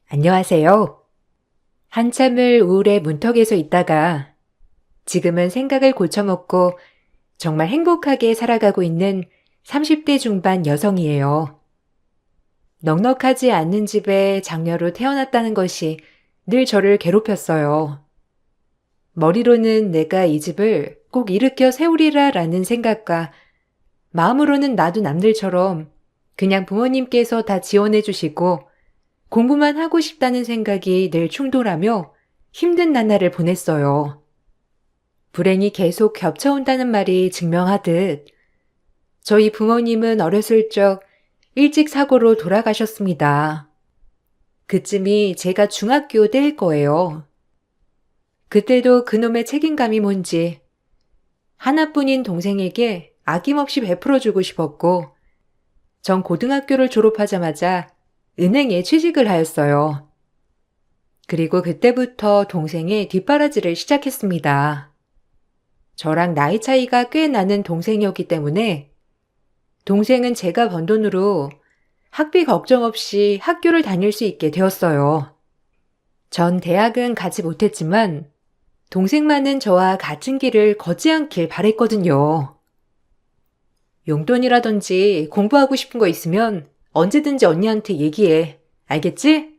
안녕하세요. 한참을 우울의 문턱에서 있다가 지금은 생각을 고쳐먹고 정말 행복하게 살아가고 있는 30대 중반 여성이에요. 넉넉하지 않는 집에 장녀로 태어났다는 것이 늘 저를 괴롭혔어요. 머리로는 내가 이 집을 꼭 일으켜 세우리라 라는 생각과 마음으로는 나도 남들처럼 그냥 부모님께서 다 지원해 주시고 공부만 하고 싶다는 생각이 늘 충돌하며 힘든 나날을 보냈어요. 불행이 계속 겹쳐온다는 말이 증명하듯 저희 부모님은 어렸을 적 일찍 사고로 돌아가셨습니다. 그쯤이 제가 중학교 때일 거예요. 그때도 그놈의 책임감이 뭔지 하나뿐인 동생에게 아낌없이 베풀어주고 싶었고 전 고등학교를 졸업하자마자 은행에 취직을 하였어요. 그리고 그때부터 동생의 뒷바라지를 시작했습니다. 저랑 나이 차이가 꽤 나는 동생이었기 때문에 동생은 제가 번 돈으로 학비 걱정 없이 학교를 다닐 수 있게 되었어요. 전 대학은 가지 못했지만 동생만은 저와 같은 길을 걷지 않길 바랬거든요. 용돈이라든지 공부하고 싶은 거 있으면 언제든지 언니한테 얘기해. 알겠지?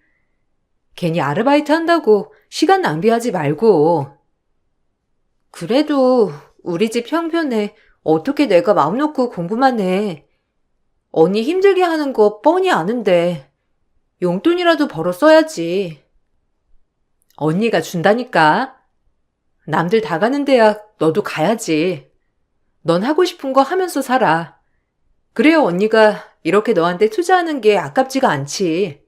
괜히 아르바이트 한다고 시간 낭비하지 말고. 그래도 우리 집 형편에 어떻게 내가 마음 놓고 공부만 해. 언니 힘들게 하는 거 뻔히 아는데 용돈이라도 벌어 써야지. 언니가 준다니까. 남들 다 가는 대학 너도 가야지. 넌 하고 싶은 거 하면서 살아. 그래야 언니가 이렇게 너한테 투자하는 게 아깝지가 않지.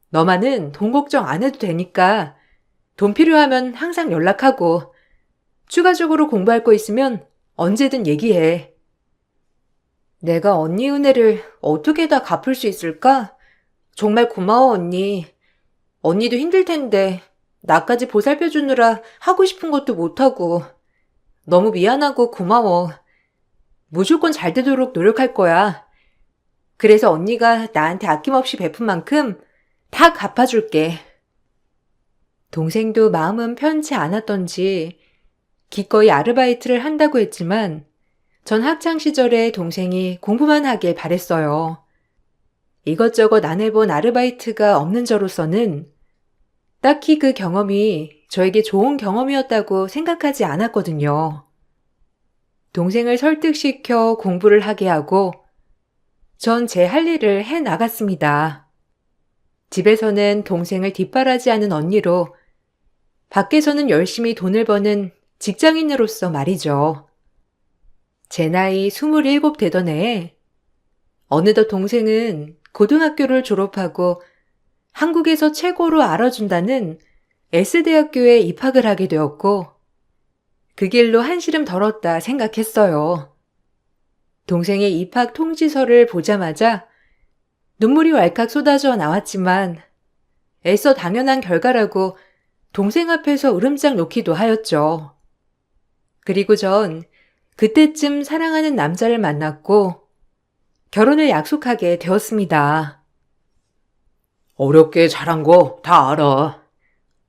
너만은 돈 걱정 안 해도 되니까 돈 필요하면 항상 연락하고 추가적으로 공부할 거 있으면 언제든 얘기해. 내가 언니 은혜를 어떻게 다 갚을 수 있을까? 정말 고마워, 언니. 언니도 힘들 텐데 나까지 보살펴 주느라 하고 싶은 것도 못하고 너무 미안하고 고마워. 무조건 잘 되도록 노력할 거야. 그래서 언니가 나한테 아낌없이 베푼 만큼 다 갚아줄게. 동생도 마음은 편치 않았던지 기꺼이 아르바이트를 한다고 했지만 전 학창 시절에 동생이 공부만 하길 바랬어요. 이것저것 안 해본 아르바이트가 없는 저로서는 딱히 그 경험이 저에게 좋은 경험이었다고 생각하지 않았거든요. 동생을 설득시켜 공부를 하게 하고 전 제 할 일을 해 나갔습니다. 집에서는 동생을 뒷바라지하는 언니로, 밖에서는 열심히 돈을 버는 직장인으로서 말이죠. 제 나이 27 되던 해에 어느덧 동생은 고등학교를 졸업하고 한국에서 최고로 알아준다는 S대학교에 입학을 하게 되었고 그 길로 한시름 덜었다 생각했어요. 동생의 입학 통지서를 보자마자 눈물이 왈칵 쏟아져 나왔지만 애써 당연한 결과라고 동생 앞에서 으름장 놓기도 하였죠. 그리고 전 그때쯤 사랑하는 남자를 만났고 결혼을 약속하게 되었습니다. 어렵게 자란 거 다 알아.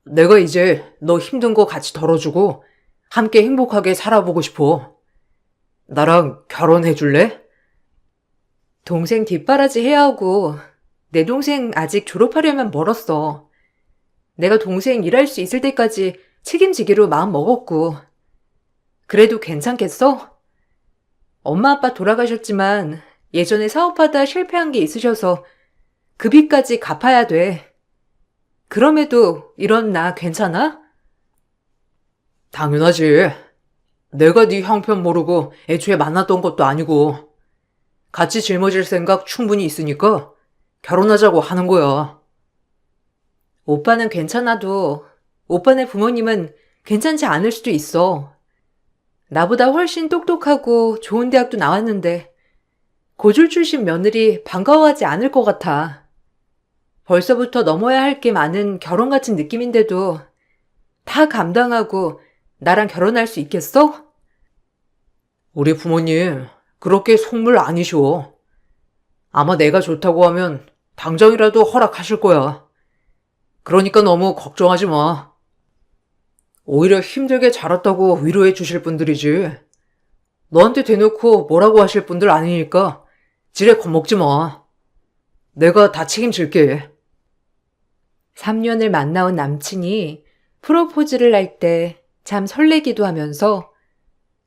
내가 이제 너 힘든 거 같이 덜어주고 함께 행복하게 살아보고 싶어. 나랑 결혼해 줄래? 동생 뒷바라지 해야 하고 내 동생 아직 졸업하려면 멀었어. 내가 동생 일할 수 있을 때까지 책임지기로 마음 먹었고. 그래도 괜찮겠어? 엄마 아빠 돌아가셨지만 예전에 사업하다 실패한 게 있으셔서 그 빚까지 갚아야 돼. 그럼에도 이런 나 괜찮아? 당연하지. 내가 네 형편 모르고 애초에 만났던 것도 아니고 같이 짊어질 생각 충분히 있으니까 결혼하자고 하는 거야. 오빠는 괜찮아도 오빠네 부모님은 괜찮지 않을 수도 있어. 나보다 훨씬 똑똑하고 좋은 대학도 나왔는데 고졸 출신 며느리 반가워하지 않을 것 같아. 벌써부터 넘어야 할 게 많은 결혼 같은 느낌인데도 다 감당하고 나랑 결혼할 수 있겠어? 우리 부모님 그렇게 속물 아니셔. 아마 내가 좋다고 하면 당장이라도 허락하실 거야. 그러니까 너무 걱정하지 마. 오히려 힘들게 자랐다고 위로해 주실 분들이지. 너한테 대놓고 뭐라고 하실 분들 아니니까 지레 겁먹지 마. 내가 다 책임질게. 3년을 만나온 남친이 프로포즈를 할 때 참 설레기도 하면서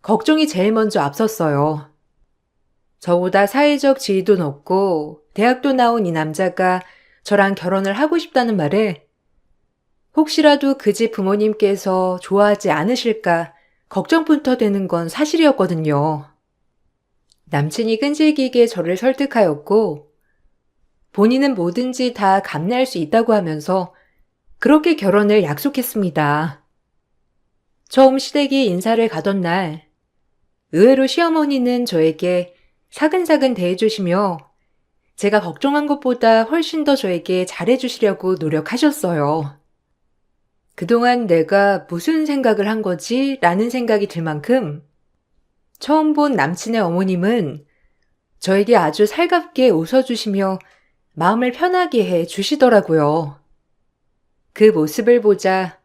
걱정이 제일 먼저 앞섰어요. 저보다 사회적 지위도 높고 대학도 나온 이 남자가 저랑 결혼을 하고 싶다는 말에 혹시라도 그 집 부모님께서 좋아하지 않으실까 걱정부터 되는 건 사실이었거든요. 남친이 끈질기게 저를 설득하였고 본인은 뭐든지 다 감내할 수 있다고 하면서 그렇게 결혼을 약속했습니다. 처음 시댁이 인사를 가던 날 의외로 시어머니는 저에게 사근사근 대해주시며 제가 걱정한 것보다 훨씬 더 저에게 잘해주시려고 노력하셨어요. 그동안 내가 무슨 생각을 한 거지? 라는 생각이 들 만큼 처음 본 남친의 어머님은 저에게 아주 살갑게 웃어주시며 마음을 편하게 해 주시더라고요. 그 모습을 보자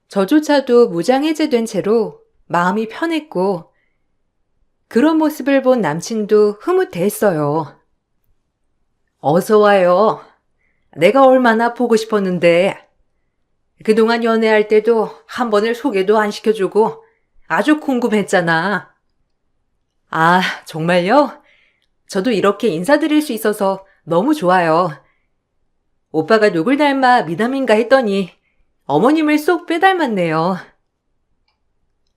저조차도 무장해제된 채로 마음이 편했고 그런 모습을 본 남친도 흐뭇해했어요. 어서 와요. 내가 얼마나 보고 싶었는데 그동안 연애할 때도 한 번을 소개도 안 시켜주고 아주 궁금했잖아. 아, 정말요? 저도 이렇게 인사드릴 수 있어서 너무 좋아요. 오빠가 누굴 닮아 미남인가 했더니 어머님을 쏙 빼닮았네요.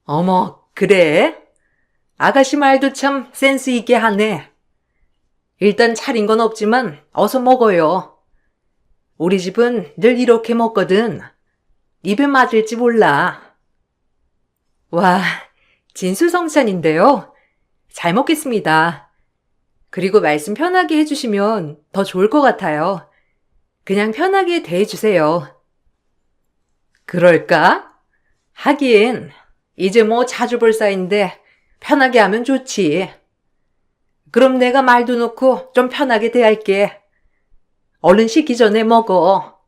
어머, 그래? 아가씨 말도 참 센스 있게 하네. 일단 차린 건 없지만 어서 먹어요. 우리 집은 늘 이렇게 먹거든. 입에 맞을지 몰라. 와, 진수성찬인데요. 잘 먹겠습니다. 그리고 말씀 편하게 해주시면 더 좋을 것 같아요. 그냥 편하게 대해주세요. 그럴까? 하긴 이제 뭐 자주 볼 사이인데 편하게 하면 좋지. 그럼 내가 말도 놓고 좀 편하게 대할게. 얼른 식기 전에 먹어.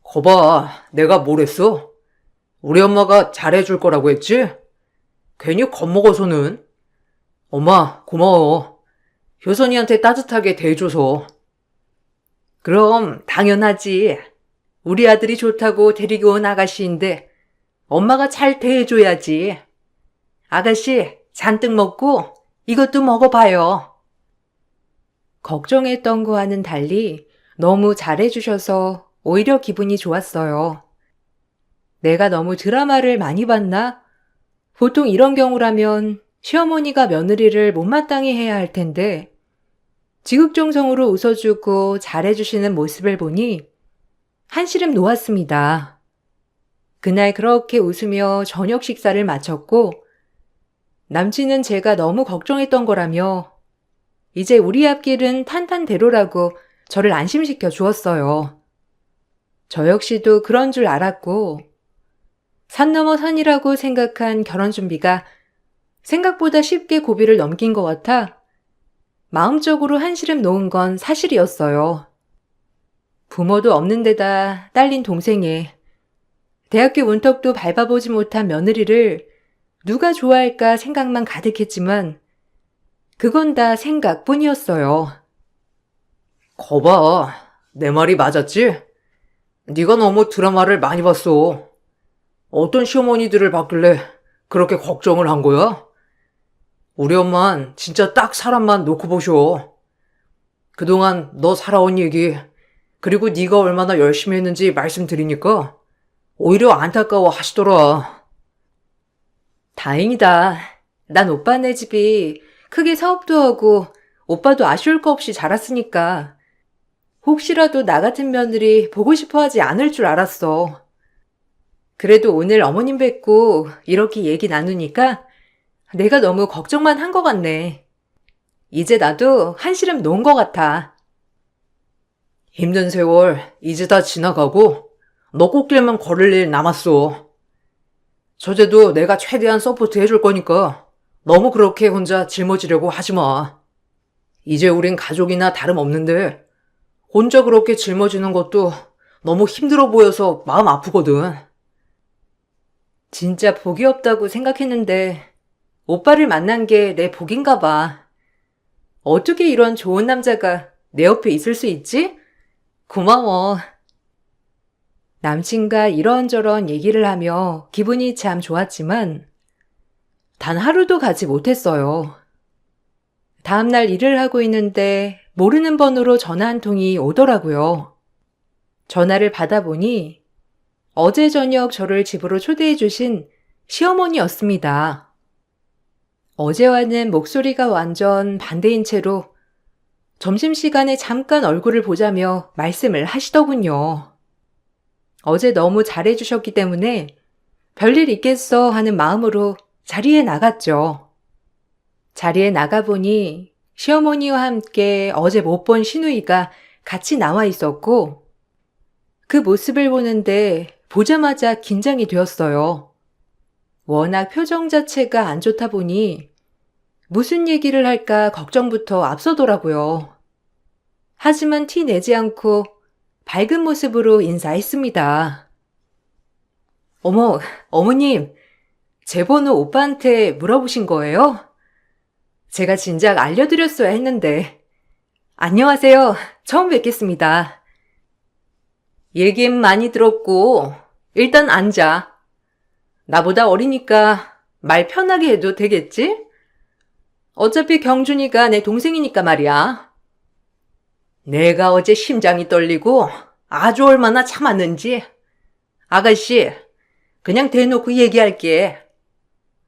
거봐, 내가 뭘 했어? 우리 엄마가 잘해줄 거라고 했지? 괜히 겁먹어서는. 엄마, 고마워. 효선이한테 따뜻하게 대해줘서. 그럼 당연하지. 우리 아들이 좋다고 데리고 온 아가씨인데 엄마가 잘 대해줘야지. 아가씨 잔뜩 먹고 이것도 먹어봐요. 걱정했던 거와는 달리 너무 잘해주셔서 오히려 기분이 좋았어요. 내가 너무 드라마를 많이 봤나? 보통 이런 경우라면 시어머니가 며느리를 못마땅히 해야 할 텐데 지극정성으로 웃어주고 잘해주시는 모습을 보니 한시름 놓았습니다. 그날 그렇게 웃으며 저녁 식사를 마쳤고 남친은 제가 너무 걱정했던 거라며 이제 우리 앞길은 탄탄대로라고 저를 안심시켜 주었어요. 저 역시도 그런 줄 알았고 산 넘어 산이라고 생각한 결혼 준비가 생각보다 쉽게 고비를 넘긴 것 같아 마음적으로 한시름 놓은 건 사실이었어요. 부모도 없는 데다 딸린 동생에 대학교 문턱도 밟아보지 못한 며느리를 누가 좋아할까 생각만 가득했지만 그건 다 생각뿐이었어요. 거봐, 내 말이 맞았지? 네가 너무 드라마를 많이 봤어. 어떤 시어머니들을 봤길래 그렇게 걱정을 한 거야? 우리 엄만 진짜 딱 사람만 놓고 보셔. 그동안 너 살아온 얘기, 그리고 네가 얼마나 열심히 했는지 말씀드리니까 오히려 안타까워 하시더라. 다행이다. 난 오빠네 집이 크게 사업도 하고 오빠도 아쉬울 거 없이 자랐으니까 혹시라도 나 같은 며느리 보고 싶어 하지 않을 줄 알았어. 그래도 오늘 어머님 뵙고 이렇게 얘기 나누니까 내가 너무 걱정만 한 것 같네. 이제 나도 한시름 놓은 것 같아. 힘든 세월 이제 다 지나가고 너 꽃길만 걸을 일 남았어. 저제도 내가 최대한 서포트 해줄 거니까 너무 그렇게 혼자 짊어지려고 하지 마. 이제 우린 가족이나 다름없는데 혼자 그렇게 짊어지는 것도 너무 힘들어 보여서 마음 아프거든. 진짜 복이 없다고 생각했는데 오빠를 만난 게 내 복인가 봐. 어떻게 이런 좋은 남자가 내 옆에 있을 수 있지? 고마워. 남친과 이런저런 얘기를 하며 기분이 참 좋았지만 단 하루도 가지 못했어요. 다음날 일을 하고 있는데 모르는 번호로 전화 한 통이 오더라고요. 전화를 받아보니 어제 저녁 저를 집으로 초대해 주신 시어머니였습니다. 어제와는 목소리가 완전 반대인 채로 점심시간에 잠깐 얼굴을 보자며 말씀을 하시더군요. 어제 너무 잘해주셨기 때문에 별일 있겠어 하는 마음으로 자리에 나갔죠. 자리에 나가보니 시어머니와 함께 어제 못 본 시누이가 같이 나와 있었고 그 모습을 보는데 보자마자 긴장이 되었어요. 워낙 표정 자체가 안 좋다 보니 무슨 얘기를 할까 걱정부터 앞서더라고요. 하지만 티 내지 않고 밝은 모습으로 인사했습니다. 어머, 어머님, 제 번호 오빠한테 물어보신 거예요? 제가 진작 알려드렸어야 했는데. 안녕하세요. 처음 뵙겠습니다. 얘긴 많이 들었고, 일단 앉아. 나보다 어리니까 말 편하게 해도 되겠지? 어차피 경준이가 내 동생이니까 말이야. 내가 어제 심장이 떨리고 아주 얼마나 참았는지. 아가씨, 그냥 대놓고 얘기할게.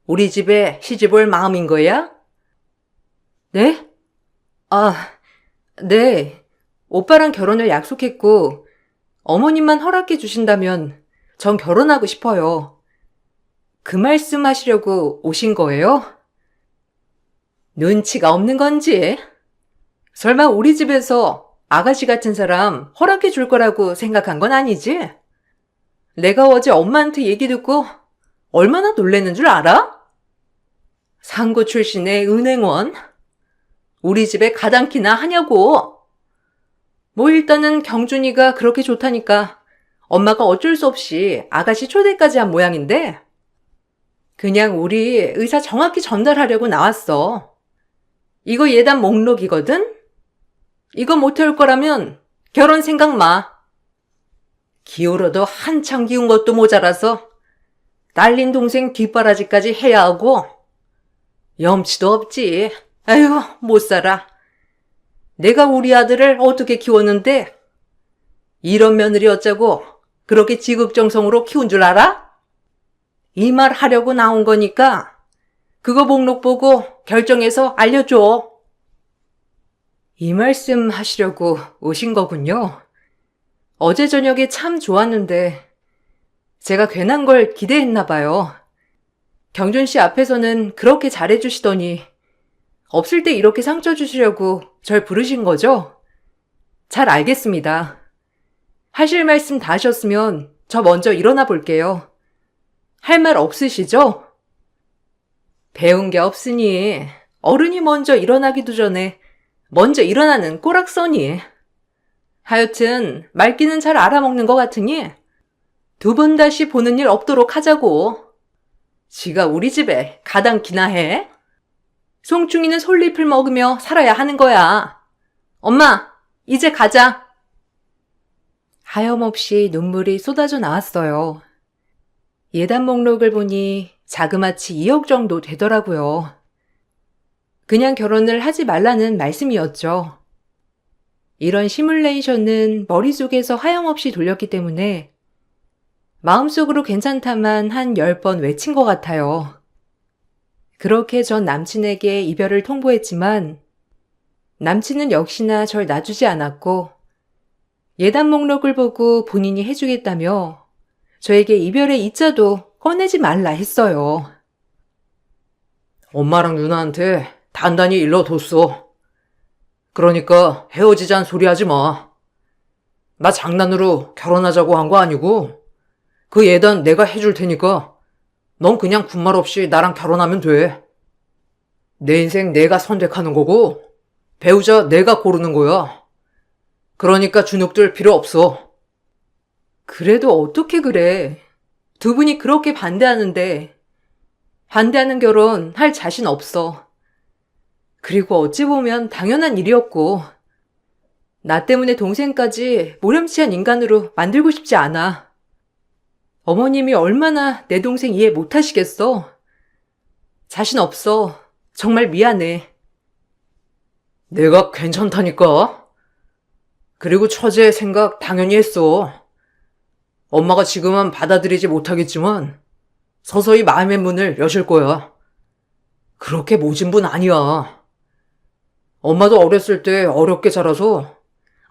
우리 집에 시집 올 마음인 거야? 네? 네. 오빠랑 결혼을 약속했고 어머님만 허락해 주신다면 전 결혼하고 싶어요. 그 말씀 하시려고 오신 거예요? 눈치가 없는 건지? 설마 우리 집에서 아가씨 같은 사람 허락해 줄 거라고 생각한 건 아니지? 내가 어제 엄마한테 얘기 듣고 얼마나 놀랬는 줄 알아? 상고 출신의 은행원? 우리 집에 가당키나 하냐고. 뭐 일단은 경준이가 그렇게 좋다니까 엄마가 어쩔 수 없이 아가씨 초대까지 한 모양인데 그냥 우리 의사 정확히 전달하려고 나왔어. 이거 예단 목록이거든? 이거 못해올 거라면 결혼 생각 마. 기울어도 한참 기운 것도 모자라서 딸린 동생 뒷바라지까지 해야 하고 염치도 없지. 아유, 못 살아. 내가 우리 아들을 어떻게 키웠는데 이런 며느리 어쩌고 그렇게 지극정성으로 키운 줄 알아? 이 말 하려고 나온 거니까 그거 목록 보고 결정해서 알려줘. 이 말씀 하시려고 오신 거군요. 어제 저녁에 참 좋았는데 제가 괜한 걸 기대했나 봐요. 경준 씨 앞에서는 그렇게 잘해주시더니 없을 때 이렇게 상처 주시려고 절 부르신 거죠? 잘 알겠습니다. 하실 말씀 다 하셨으면 저 먼저 일어나 볼게요. 할 말 없으시죠? 배운 게 없으니 어른이 먼저 일어나기도 전에 먼저 일어나는 꼬락서니. 하여튼 말귀는 잘 알아먹는 것 같으니 두 번 다시 보는 일 없도록 하자고. 지가 우리 집에 가당키나 해? 송충이는 솔잎을 먹으며 살아야 하는 거야. 엄마, 이제 가자. 하염없이 눈물이 쏟아져 나왔어요. 예단 목록을 보니 자그마치 2억 정도 되더라고요. 그냥 결혼을 하지 말라는 말씀이었죠. 이런 시뮬레이션은 머릿속에서 하염없이 돌렸기 때문에 마음속으로 괜찮다만 한 10번 외친 것 같아요. 그렇게 전 남친에게 이별을 통보했지만 남친은 역시나 절 놔주지 않았고 예단 목록을 보고 본인이 해주겠다며 저에게 이별의 이자도 꺼내지 말라 했어요. 엄마랑 누나한테 단단히 일러뒀어. 그러니까 헤어지자는 소리 하지 마. 나 장난으로 결혼하자고 한 거 아니고 그 예단 내가 해줄 테니까 넌 그냥 군말 없이 나랑 결혼하면 돼. 내 인생 내가 선택하는 거고 배우자 내가 고르는 거야. 그러니까 주눅들 필요 없어. 그래도 어떻게 그래? 두 분이 그렇게 반대하는데 반대하는 결혼 할 자신 없어. 그리고 어찌 보면 당연한 일이었고 나 때문에 동생까지 모렴치한 인간으로 만들고 싶지 않아. 어머님이 얼마나 내 동생 이해 못하시겠어? 자신 없어. 정말 미안해. 내가 괜찮다니까? 그리고 처제의 생각 당연히 했어. 엄마가 지금은 받아들이지 못하겠지만 서서히 마음의 문을 여실 거야. 그렇게 모진 분 아니야. 엄마도 어렸을 때 어렵게 자라서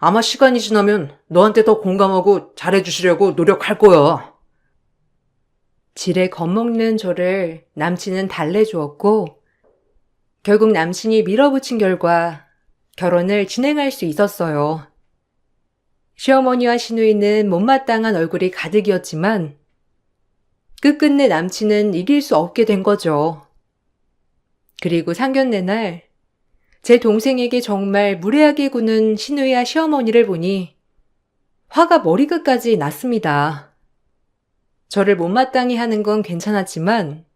아마 시간이 지나면 너한테 더 공감하고 잘해주시려고 노력할 거야. 지레 겁먹는 저를 남친은 달래주었고 결국 남친이 밀어붙인 결과 결혼을 진행할 수 있었어요. 시어머니와 시누이는 못마땅한 얼굴이 가득이었지만 끝끝내 남친은 이길 수 없게 된 거죠. 그리고 상견례 날 제 동생에게 정말 무례하게 구는 시누이와 시어머니를 보니 화가 머리끝까지 났습니다. 저를 못마땅히 하는 건 괜찮았지만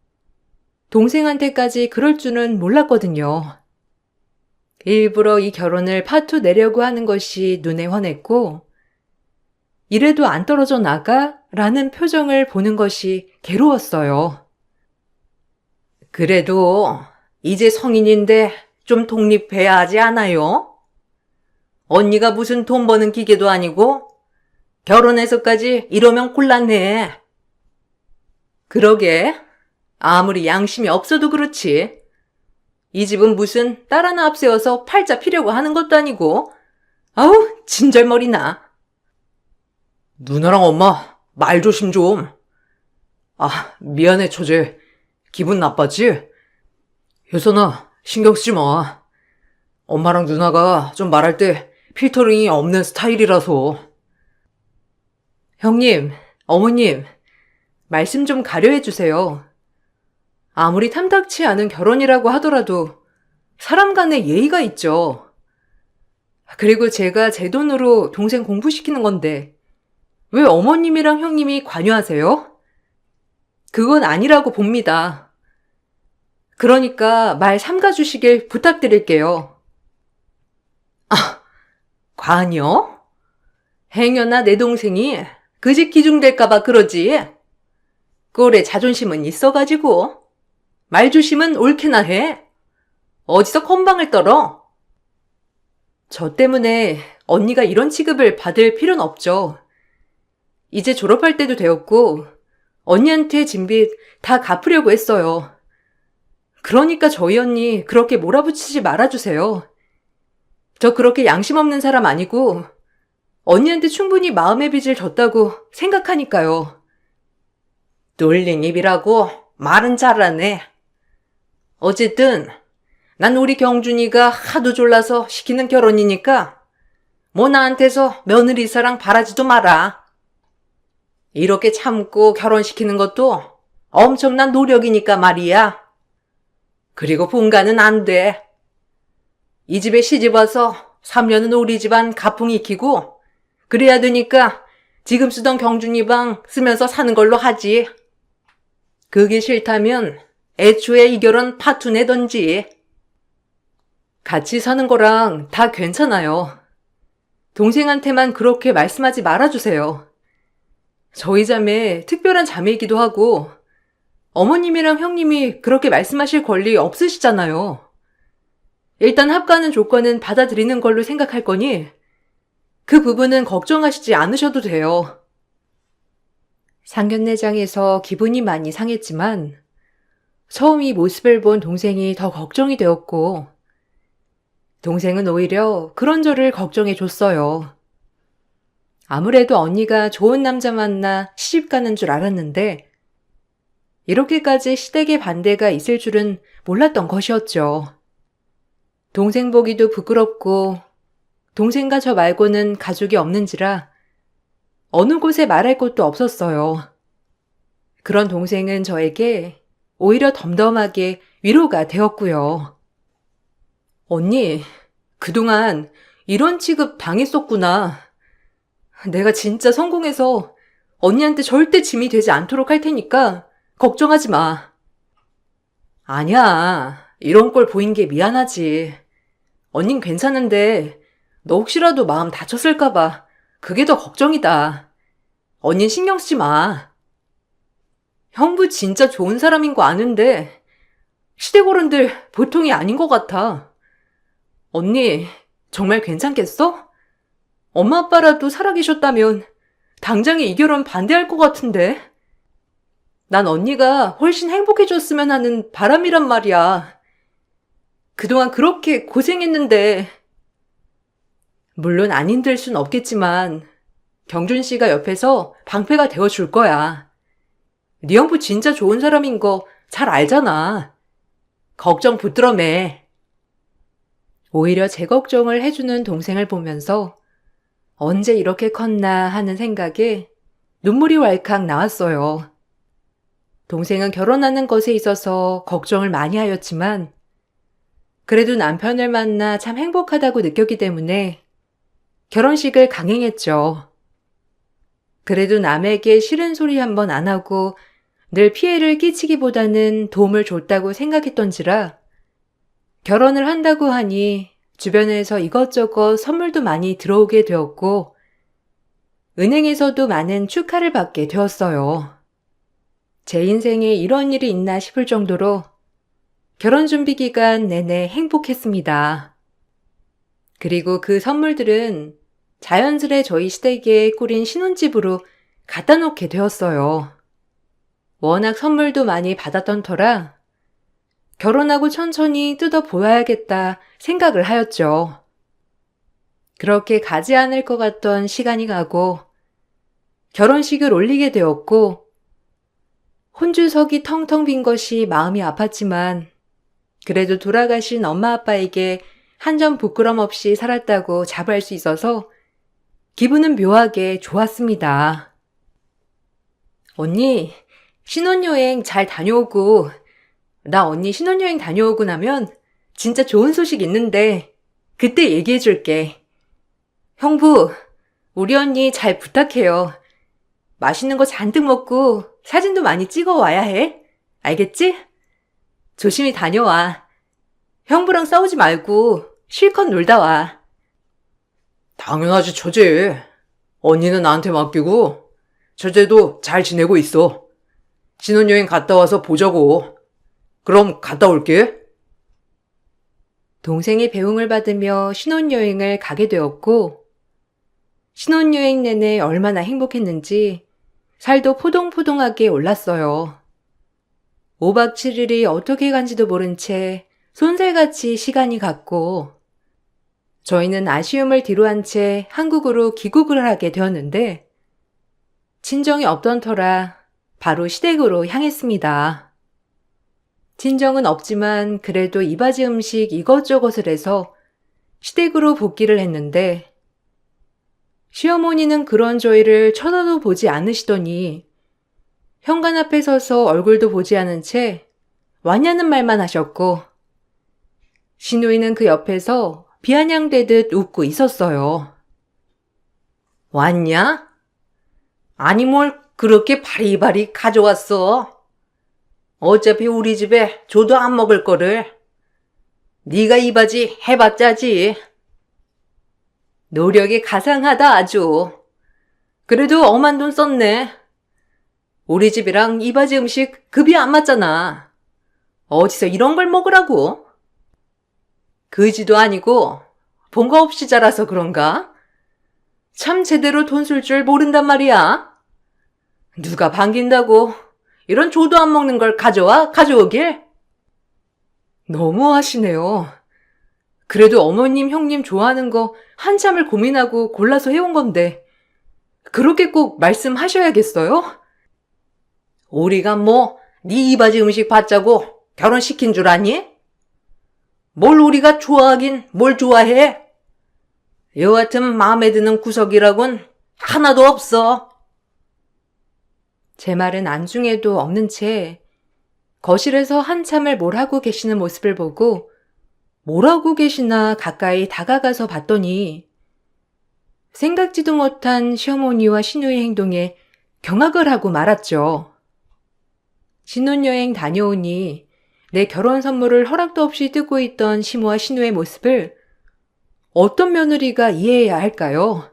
동생한테까지 그럴 줄은 몰랐거든요. 일부러 이 결혼을 파토 내려고 하는 것이 눈에 환했고 이래도 안 떨어져 나가? 라는 표정을 보는 것이 괴로웠어요. 그래도 이제 성인인데 좀 독립해야 하지 않아요? 언니가 무슨 돈 버는 기계도 아니고 결혼해서까지 이러면 곤란해. 그러게. 아무리 양심이 없어도 그렇지. 이 집은 무슨 딸 하나 앞세워서 팔자 피려고 하는 것도 아니고. 아우, 진절머리나. 누나랑 엄마, 말 조심 좀. 아, 미안해, 처제. 기분 나빴지? 효선아, 신경 쓰지 마. 엄마랑 누나가 좀 말할 때 필터링이 없는 스타일이라서. 형님, 어머님, 말씀 좀 가려해 주세요. 아무리 탐탁치 않은 결혼이라고 하더라도 사람 간에 예의가 있죠. 그리고 제가 제 돈으로 동생 공부시키는 건데 왜 어머님이랑 형님이 관여하세요? 그건 아니라고 봅니다. 그러니까 말 삼가주시길 부탁드릴게요. 관여? 행여나 내 동생이 그 집 기중될까봐 그러지. 꼴에 자존심은 있어가지고. 말조심은 옳게나 해. 어디서 건방을 떨어? 저 때문에 언니가 이런 취급을 받을 필요는 없죠. 이제 졸업할 때도 되었고 언니한테 진 빚 다 갚으려고 했어요. 그러니까 저희 언니 그렇게 몰아붙이지 말아주세요. 저 그렇게 양심 없는 사람 아니고 언니한테 충분히 마음의 빚을 졌다고 생각하니까요. 뚫린 입이라고 말은 잘하네. 어쨌든 난 우리 경준이가 하도 졸라서 시키는 결혼이니까 뭐 나한테서 며느리 사랑 바라지도 마라. 이렇게 참고 결혼시키는 것도 엄청난 노력이니까 말이야. 그리고 분가는 안 돼. 이 집에 시집와서 3년은 우리 집안 가풍 익히고 그래야 되니까 지금 쓰던 경준이 방 쓰면서 사는 걸로 하지. 그게 싫다면 애초에 이 결혼 파투 내던지. 같이 사는 거랑 다 괜찮아요. 동생한테만 그렇게 말씀하지 말아주세요. 저희 자매 특별한 자매이기도 하고 어머님이랑 형님이 그렇게 말씀하실 권리 없으시잖아요. 일단 합가는 조건은 받아들이는 걸로 생각할 거니 그 부분은 걱정하시지 않으셔도 돼요. 상견례장에서 기분이 많이 상했지만 처음 이 모습을 본 동생이 더 걱정이 되었고 동생은 오히려 그런 저를 걱정해 줬어요. 아무래도 언니가 좋은 남자 만나 시집 가는 줄 알았는데 이렇게까지 시댁의 반대가 있을 줄은 몰랐던 것이었죠. 동생 보기도 부끄럽고 동생과 저 말고는 가족이 없는지라 어느 곳에 말할 곳도 없었어요. 그런 동생은 저에게 오히려 덤덤하게 위로가 되었고요. 언니, 그동안 이런 취급 당했었구나. 내가 진짜 성공해서 언니한테 절대 짐이 되지 않도록 할 테니까 걱정하지 마. 아니야. 이런 꼴 보인 게 미안하지. 언닌 괜찮은데 너 혹시라도 마음 다쳤을까봐 그게 더 걱정이다. 언닌 신경 쓰지 마. 형부 진짜 좋은 사람인 거 아는데 시댁어른들 보통이 아닌 것 같아. 언니 정말 괜찮겠어? 엄마 아빠라도 살아계셨다면 당장에 이 결혼 반대할 것 같은데. 난 언니가 훨씬 행복해졌으면 하는 바람이란 말이야. 그동안 그렇게 고생했는데. 물론 안 힘들 순 없겠지만 경준 씨가 옆에서 방패가 되어줄 거야. 네 형부 진짜 좋은 사람인 거 잘 알잖아. 걱정 붙들어 매. 오히려 제 걱정을 해주는 동생을 보면서 언제 이렇게 컸나 하는 생각에 눈물이 왈칵 나왔어요. 동생은 결혼하는 것에 있어서 걱정을 많이 하였지만 그래도 남편을 만나 참 행복하다고 느꼈기 때문에 결혼식을 강행했죠. 그래도 남에게 싫은 소리 한번 안 하고 늘 피해를 끼치기보다는 도움을 줬다고 생각했던지라 결혼을 한다고 하니 주변에서 이것저것 선물도 많이 들어오게 되었고 은행에서도 많은 축하를 받게 되었어요. 제 인생에 이런 일이 있나 싶을 정도로 결혼 준비 기간 내내 행복했습니다. 그리고 그 선물들은 자연스레 저희 시댁에 꾸린 신혼집으로 갖다 놓게 되었어요. 워낙 선물도 많이 받았던 터라 결혼하고 천천히 뜯어 보아야겠다 생각을 하였죠. 그렇게 가지 않을 것 같던 시간이 가고 결혼식을 올리게 되었고 혼주석이 텅텅 빈 것이 마음이 아팠지만 그래도 돌아가신 엄마 아빠에게 한 점 부끄럼 없이 살았다고 자부할 수 있어서 기분은 묘하게 좋았습니다. 언니, 신혼여행 잘 다녀오고 나 언니 신혼여행 다녀오고 나면 진짜 좋은 소식 있는데 그때 얘기해 줄게. 형부, 우리 언니 잘 부탁해요. 맛있는 거 잔뜩 먹고 사진도 많이 찍어 와야 해. 알겠지? 조심히 다녀와. 형부랑 싸우지 말고 실컷 놀다 와. 당연하지, 처제. 언니는 나한테 맡기고 처제도 잘 지내고 있어. 신혼여행 갔다 와서 보자고. 그럼 갔다 올게. 동생의 배웅을 받으며 신혼여행을 가게 되었고 신혼여행 내내 얼마나 행복했는지 살도 포동포동하게 올랐어요. 5박 7일이 어떻게 간지도 모른 채 손살같이 시간이 갔고 저희는 아쉬움을 뒤로한 채 한국으로 귀국을 하게 되었는데 친정이 없던 터라 바로 시댁으로 향했습니다. 친정은 없지만 그래도 이바지 음식 이것저것을 해서 시댁으로 복귀를 했는데 시어머니는 그런 저희를 쳐다도 보지 않으시더니 현관 앞에 서서 얼굴도 보지 않은 채 왔냐는 말만 하셨고 시누이는 그 옆에서 비아냥대듯 웃고 있었어요. 왔냐? 아니 뭘 그렇게 바리바리 가져왔어? 어차피 우리 집에 줘도 안 먹을 거를. 네가 이 바지 해봤자지. 노력이 가상하다 아주. 그래도 엄한 돈 썼네. 우리 집이랑 이바지 음식 급이 안 맞잖아. 어디서 이런 걸 먹으라고? 그지도 아니고 본 거 없이 자라서 그런가? 참 제대로 돈 쓸 줄 모른단 말이야. 누가 반긴다고 이런 조도 안 먹는 걸 가져오길? 너무하시네요. 그래도 어머님, 형님 좋아하는 거 한참을 고민하고 골라서 해온 건데 그렇게 꼭 말씀하셔야겠어요? 우리가 뭐 네 이바지 음식 받자고 결혼시킨 줄 아니? 뭘 우리가 좋아하긴 뭘 좋아해? 여하튼 마음에 드는 구석이라곤 하나도 없어. 제 말은 안중에도 없는 채 거실에서 한참을 뭘 하고 계시는 모습을 보고 뭘 하고 계시나 가까이 다가가서 봤더니 생각지도 못한 시어머니와 시누이 행동에 경악을 하고 말았죠. 신혼여행 다녀오니 내 결혼 선물을 허락도 없이 뜯고 있던 시모와 신우의 모습을 어떤 며느리가 이해해야 할까요?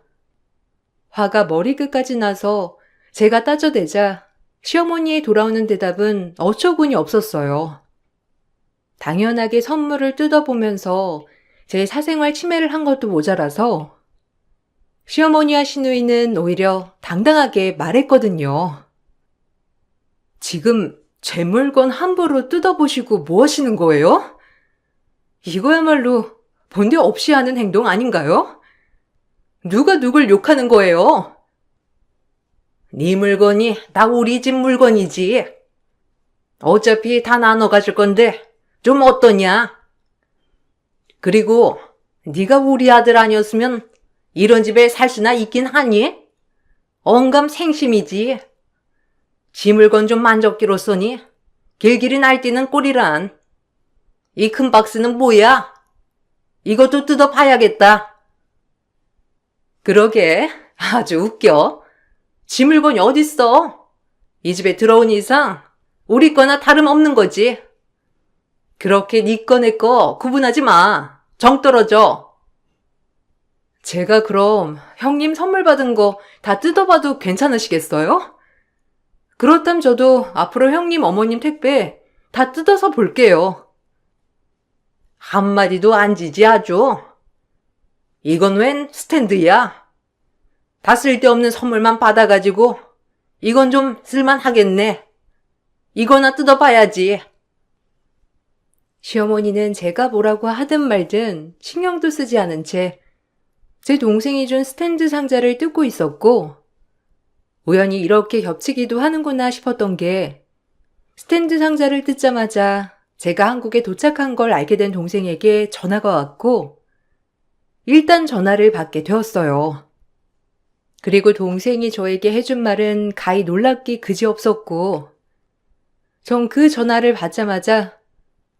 화가 머리끝까지 나서 제가 따져대자 시어머니의 돌아오는 대답은 어처구니 없었어요. 당연하게 선물을 뜯어보면서 제 사생활 침해를 한 것도 모자라서 시어머니와 시누이는 오히려 당당하게 말했거든요. 지금 제 물건 함부로 뜯어보시고 뭐 하시는 거예요? 이거야말로 본데 없이 하는 행동 아닌가요? 누가 누굴 욕하는 거예요? 네 물건이 다 우리 집 물건이지. 어차피 다 나눠 가질 건데 좀 어떠냐? 그리고 네가 우리 아들 아니었으면 이런 집에 살 수나 있긴 하니? 언감 생심이지. 지 물건 좀 만졌기로써니 길길이 날뛰는 꼴이란. 이 큰 박스는 뭐야? 이것도 뜯어봐야겠다. 그러게 아주 웃겨. 지 물건이 어딨어? 이 집에 들어온 이상 우리 거나 다름없는 거지. 그렇게 네 거 내 거 구분하지 마. 정 떨어져. 제가 그럼 형님 선물 받은 거 다 뜯어봐도 괜찮으시겠어요? 그렇다면 저도 앞으로 형님 어머님 택배 다 뜯어서 볼게요. 한마디도 안 지지 아주. 이건 웬 스탠드야? 다 쓸데없는 선물만 받아가지고 이건 좀 쓸만하겠네. 이거나 뜯어봐야지. 시어머니는 제가 뭐라고 하든 말든 신경도 쓰지 않은 채 제 동생이 준 스탠드 상자를 뜯고 있었고, 우연히 이렇게 겹치기도 하는구나 싶었던 게 스탠드 상자를 뜯자마자 제가 한국에 도착한 걸 알게 된 동생에게 전화가 왔고, 일단 전화를 받게 되었어요. 그리고 동생이 저에게 해준 말은 가히 놀랍기 그지없었고, 전 그 전화를 받자마자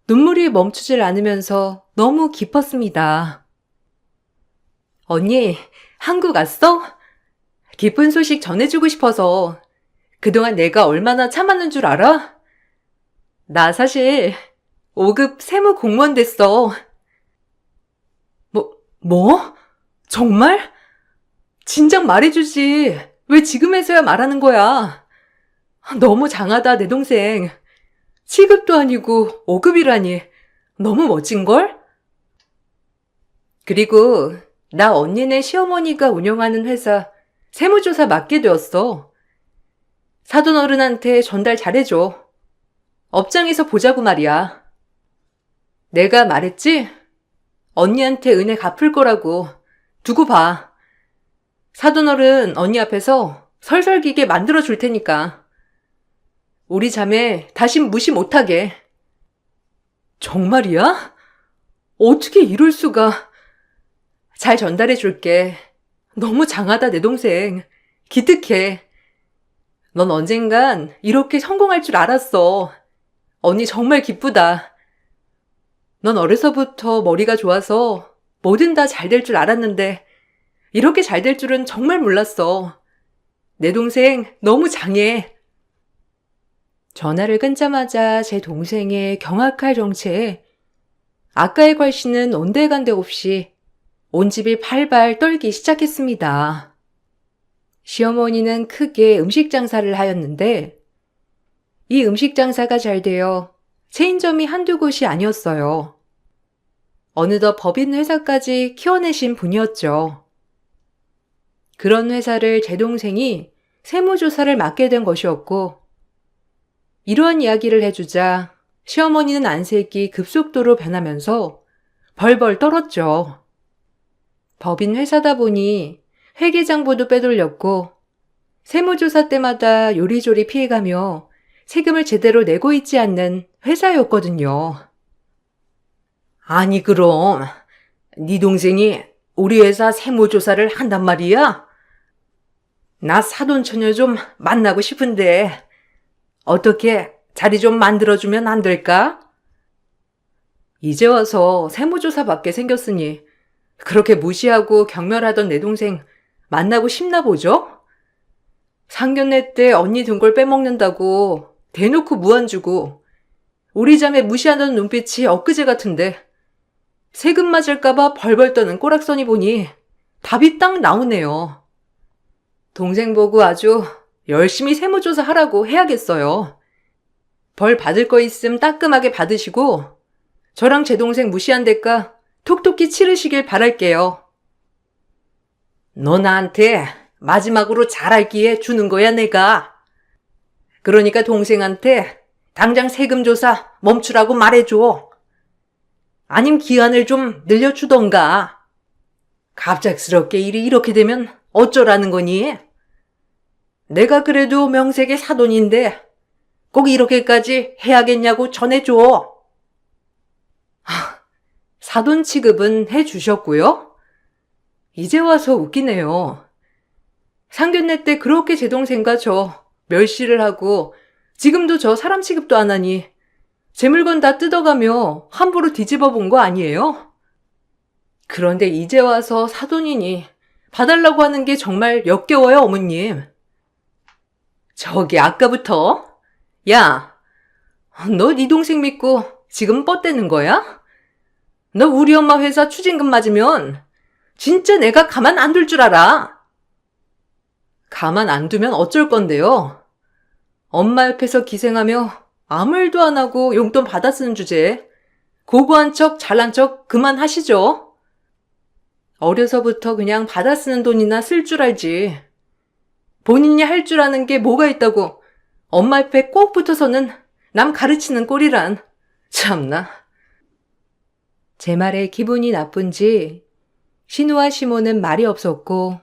눈물이 멈추질 않으면서 너무 기뻤습니다. 언니, 한국 왔어? 기쁜 소식 전해주고 싶어서 그동안 내가 얼마나 참았는 줄 알아? 나 사실 5급 세무 공무원 됐어. 뭐? 정말? 진작 말해주지. 왜 지금에서야 말하는 거야? 너무 장하다, 내 동생. 7급도 아니고 5급이라니. 너무 멋진걸? 그리고 나 언니네 시어머니가 운영하는 회사 세무조사 맡게 되었어. 사돈 어른한테 전달 잘해줘. 업장에서 보자고 말이야. 내가 말했지? 언니한테 은혜 갚을 거라고. 두고 봐. 사돈 어른 언니 앞에서 설설기게 만들어줄 테니까. 우리 자매 다신 무시 못하게. 정말이야? 어떻게 이럴 수가. 잘 전달해 줄게. 너무 장하다, 내 동생. 기특해. 넌 언젠간 이렇게 성공할 줄 알았어. 언니 정말 기쁘다. 넌 어려서부터 머리가 좋아서 뭐든 다 잘 될 줄 알았는데 이렇게 잘 될 줄은 정말 몰랐어. 내 동생 너무 장해. 전화를 끊자마자 제 동생의 경악할 정체에 아까의 괄시는 온데간데 없이 온 집이 발발 떨기 시작했습니다. 시어머니는 크게 음식 장사를 하였는데 이 음식 장사가 잘 되어 체인점이 한두 곳이 아니었어요. 어느덧 법인 회사까지 키워내신 분이었죠. 그런 회사를 제 동생이 세무조사를 맡게 된 것이었고, 이러한 이야기를 해주자 시어머니는 안색이 급속도로 변하면서 벌벌 떨었죠. 법인 회사다 보니 회계장부도 빼돌렸고 세무조사 때마다 요리조리 피해가며 세금을 제대로 내고 있지 않는 회사였거든요. 아니 그럼 네 동생이 우리 회사 세무조사를 한단 말이야? 나 사돈처녀 좀 만나고 싶은데 어떻게 자리 좀 만들어주면 안 될까? 이제 와서 세무조사 받게 생겼으니 그렇게 무시하고 경멸하던 내 동생 만나고 싶나 보죠? 상견례 때 언니 든 걸 빼먹는다고 대놓고 무안 주고 우리 자매 무시하는 눈빛이 엊그제 같은데 세금 맞을까봐 벌벌 떠는 꼬락서니 보니 답이 딱 나오네요. 동생 보고 아주 열심히 세무조사 하라고 해야겠어요. 벌 받을 거 있음 따끔하게 받으시고 저랑 제 동생 무시한 대가 톡톡히 치르시길 바랄게요. 너 나한테 마지막으로 잘할 기회 주는 거야, 내가. 그러니까 동생한테 당장 세금 조사 멈추라고 말해줘. 아님 기한을 좀 늘려주던가. 갑작스럽게 일이 이렇게 되면 어쩌라는 거니? 내가 그래도 명색의 사돈인데 꼭 이렇게까지 해야겠냐고 전해줘. 사돈 취급은 해주셨고요. 이제 와서 웃기네요. 상견례 때 그렇게 제 동생과 저 멸시를 하고 지금도 저 사람 취급도 안 하니 제 물건 다 뜯어가며 함부로 뒤집어 본 거 아니에요? 그런데 이제 와서 사돈이니 봐달라고 하는 게 정말 역겨워요, 어머님. 저기 아까부터 야, 너 네 동생 믿고 지금 뻗대는 거야? 너 우리 엄마 회사 추징금 맞으면 진짜 내가 가만 안 둘 줄 알아. 가만 안 두면 어쩔 건데요. 엄마 옆에서 기생하며 아무 일도 안 하고 용돈 받아 쓰는 주제에 고고한 척 잘난 척 그만하시죠. 어려서부터 그냥 받아 쓰는 돈이나 쓸 줄 알지. 본인이 할 줄 아는 게 뭐가 있다고 엄마 옆에 꼭 붙어서는 남 가르치는 꼴이란. 참나. 제 말에 기분이 나쁜지 신우와 시모는 말이 없었고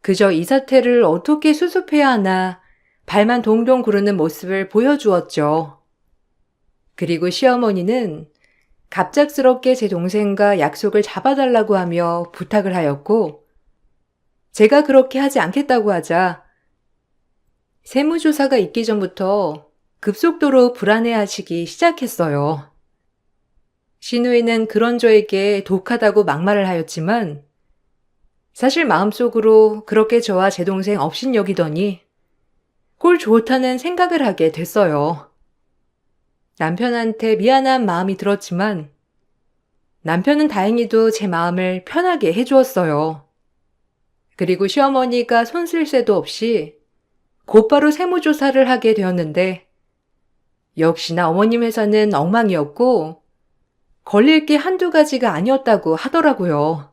그저 이 사태를 어떻게 수습해야 하나 발만 동동 구르는 모습을 보여주었죠. 그리고 시어머니는 갑작스럽게 제 동생과 약속을 잡아달라고 하며 부탁을 하였고 제가 그렇게 하지 않겠다고 하자 세무조사가 있기 전부터 급속도로 불안해하시기 시작했어요. 신우이는 그런 저에게 독하다고 막말을 하였지만 사실 마음속으로 그렇게 저와 제 동생 업신여기더니 꼴 좋다는 생각을 하게 됐어요. 남편한테 미안한 마음이 들었지만 남편은 다행히도 제 마음을 편하게 해주었어요. 그리고 시어머니가 손쓸 새도 없이 곧바로 세무조사를 하게 되었는데 역시나 어머님 회사는 엉망이었고 걸릴 게 한두 가지가 아니었다고 하더라고요.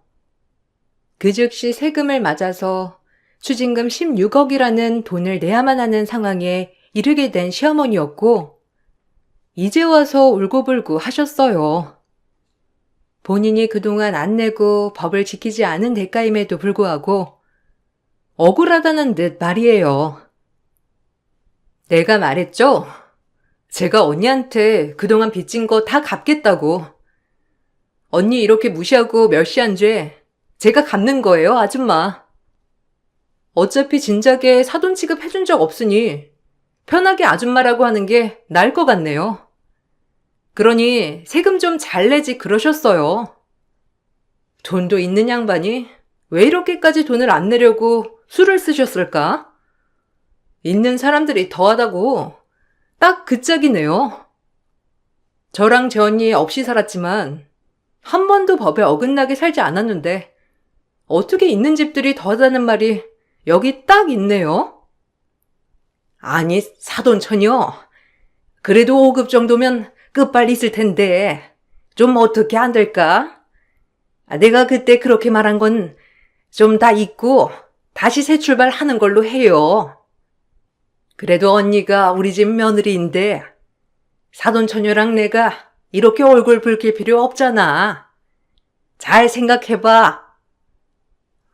그 즉시 세금을 맞아서 추징금 16억이라는 돈을 내야만 하는 상황에 이르게 된 시어머니였고 이제 와서 울고불고 하셨어요. 본인이 그동안 안 내고 법을 지키지 않은 대가임에도 불구하고 억울하다는 듯 말이에요. 내가 말했죠? 제가 언니한테 그동안 빚진 거 다 갚겠다고. 언니 이렇게 무시하고 멸시한 죄 제가 갚는 거예요, 아줌마. 어차피 진작에 사돈 취급해준 적 없으니 편하게 아줌마라고 하는 게 나을 것 같네요. 그러니 세금 좀 잘 내지 그러셨어요. 돈도 있는 양반이 왜 이렇게까지 돈을 안 내려고 술을 쓰셨을까? 있는 사람들이 더하다고 딱 그 짝이네요. 저랑 제 언니 없이 살았지만 한 번도 법에 어긋나게 살지 않았는데 어떻게 있는 집들이 더하다는 말이 여기 딱 있네요. 아니 사돈처녀, 그래도 5급 정도면 끝발 있을 텐데 좀 어떻게 안 될까? 내가 그때 그렇게 말한 건 좀 다 잊고 다시 새 출발하는 걸로 해요. 그래도 언니가 우리 집 며느리인데 사돈처녀랑 내가 이렇게 얼굴 붉힐 필요 없잖아. 잘 생각해봐.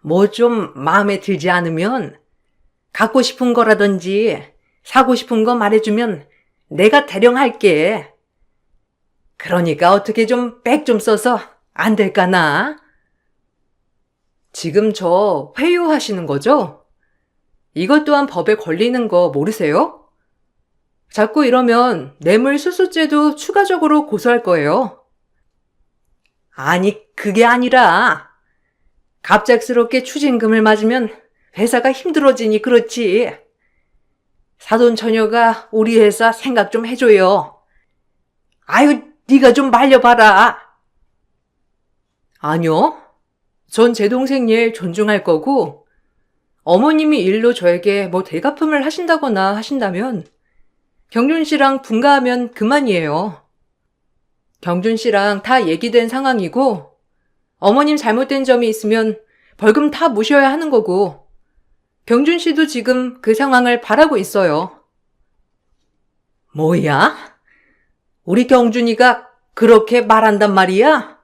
뭐 좀 마음에 들지 않으면 갖고 싶은 거라든지 사고 싶은 거 말해주면 내가 대령할게. 그러니까 어떻게 좀 백 좀 써서 안 될까나? 지금 저 회유하시는 거죠? 이것 또한 법에 걸리는 거 모르세요? 자꾸 이러면 뇌물수수죄도 추가적으로 고소할 거예요. 아니, 그게 아니라 갑작스럽게 추징금을 맞으면 회사가 힘들어지니 그렇지. 사돈 처녀가 우리 회사 생각 좀 해줘요. 아유, 네가 좀 말려봐라. 아니요. 전 제 동생 일 존중할 거고, 어머님이 일로 저에게 뭐 대가품을 하신다거나 하신다면 경준 씨랑 분가하면 그만이에요. 경준 씨랑 다 얘기된 상황이고, 어머님 잘못된 점이 있으면 벌금 다 무셔야 하는 거고, 경준 씨도 지금 그 상황을 바라고 있어요. 뭐야? 우리 경준이가 그렇게 말한단 말이야?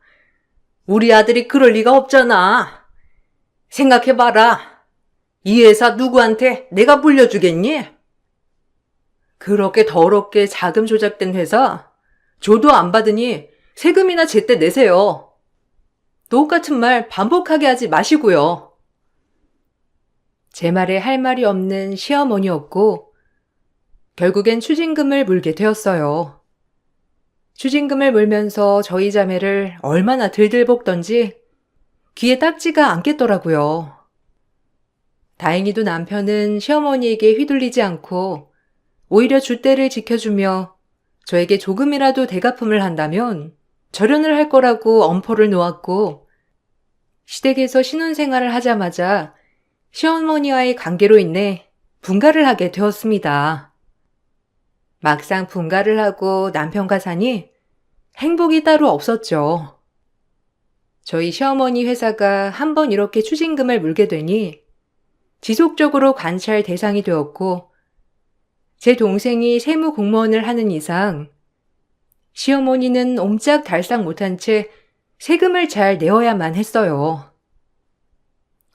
우리 아들이 그럴 리가 없잖아. 생각해봐라. 이 회사 누구한테 내가 물려주겠니? 그렇게 더럽게 자금 조작된 회사 조도 안 받으니 세금이나 제때 내세요. 똑같은 말 반복하게 하지 마시고요. 제 말에 할 말이 없는 시어머니였고 결국엔 추징금을 물게 되었어요. 추징금을 물면서 저희 자매를 얼마나 들들 볶던지 귀에 딱지가 않겠더라고요. 다행히도 남편은 시어머니에게 휘둘리지 않고 오히려 줏대를 지켜주며 저에게 조금이라도 대가품을 한다면 절연을 할 거라고 엄포를 놓았고 시댁에서 신혼생활을 하자마자 시어머니와의 관계로 인해 분가를 하게 되었습니다. 막상 분가를 하고 남편과 사니 행복이 따로 없었죠. 저희 시어머니 회사가 한번 이렇게 추징금을 물게 되니 지속적으로 관찰 대상이 되었고 제 동생이 세무 공무원을 하는 이상 시어머니는 옴짝달싹 못한 채 세금을 잘 내어야만 했어요.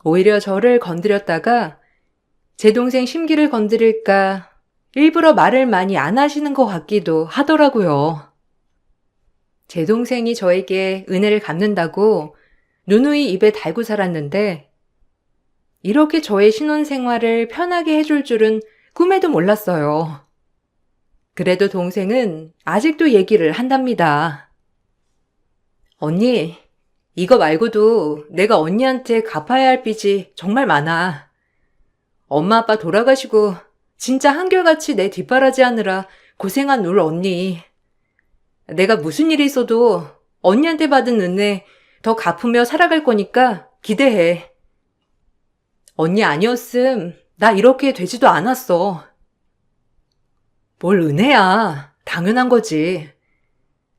오히려 저를 건드렸다가 제 동생 심기를 건드릴까 일부러 말을 많이 안 하시는 것 같기도 하더라고요. 제 동생이 저에게 은혜를 갚는다고 누누이 입에 달고 살았는데 이렇게 저의 신혼생활을 편하게 해줄 줄은 꿈에도 몰랐어요. 그래도 동생은 아직도 얘기를 한답니다. 언니, 이거 말고도 내가 언니한테 갚아야 할 빚이 정말 많아. 엄마 아빠 돌아가시고 진짜 한결같이 내 뒷바라지 하느라 고생한 울 언니. 내가 무슨 일이 있어도 언니한테 받은 은혜 더 갚으며 살아갈 거니까 기대해. 언니 아니었음 나 이렇게 되지도 않았어. 뭘 은혜야. 당연한 거지.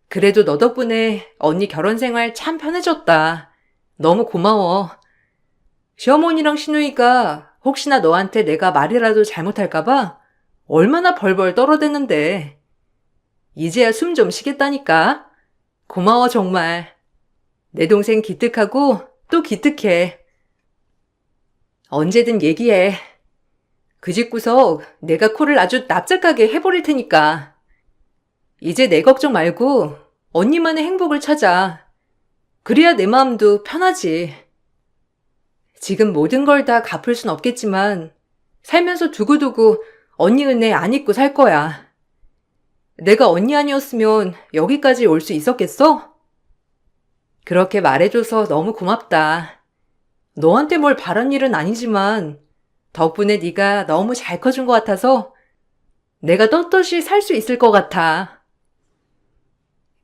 그래도 너 덕분에 언니 결혼 생활 참 편해졌다. 너무 고마워. 시어머니랑 시누이가 혹시나 너한테 내가 말이라도 잘못할까봐 얼마나 벌벌 떨어댔는데. 이제야 숨 좀 쉬겠다니까. 고마워 정말. 내 동생 기특하고 또 기특해. 언제든 얘기해. 그 집구석 내가 코를 아주 납작하게 해버릴 테니까. 이제 내 걱정 말고 언니만의 행복을 찾아. 그래야 내 마음도 편하지. 지금 모든 걸 다 갚을 순 없겠지만 살면서 두고두고 언니 은혜 안 잊고 살 거야. 내가 언니 아니었으면 여기까지 올 수 있었겠어? 그렇게 말해줘서 너무 고맙다. 너한테 뭘 바란 일은 아니지만 덕분에 네가 너무 잘 커준 것 같아서 내가 떳떳이 살 수 있을 것 같아.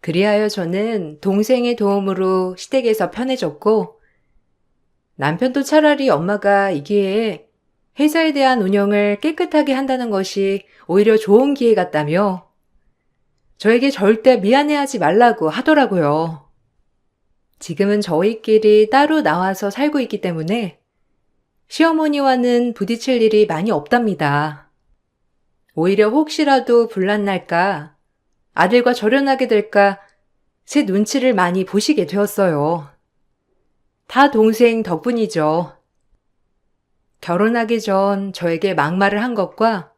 그리하여 저는 동생의 도움으로 시댁에서 편해졌고 남편도 차라리 엄마가 이 기회에 회사에 대한 운영을 깨끗하게 한다는 것이 오히려 좋은 기회 같다며 저에게 절대 미안해하지 말라고 하더라고요. 지금은 저희끼리 따로 나와서 살고 있기 때문에 시어머니와는 부딪힐 일이 많이 없답니다. 오히려 혹시라도 분란 날까, 아들과 절연하게 될까 제 눈치를 많이 보시게 되었어요. 다 동생 덕분이죠. 결혼하기 전 저에게 막말을 한 것과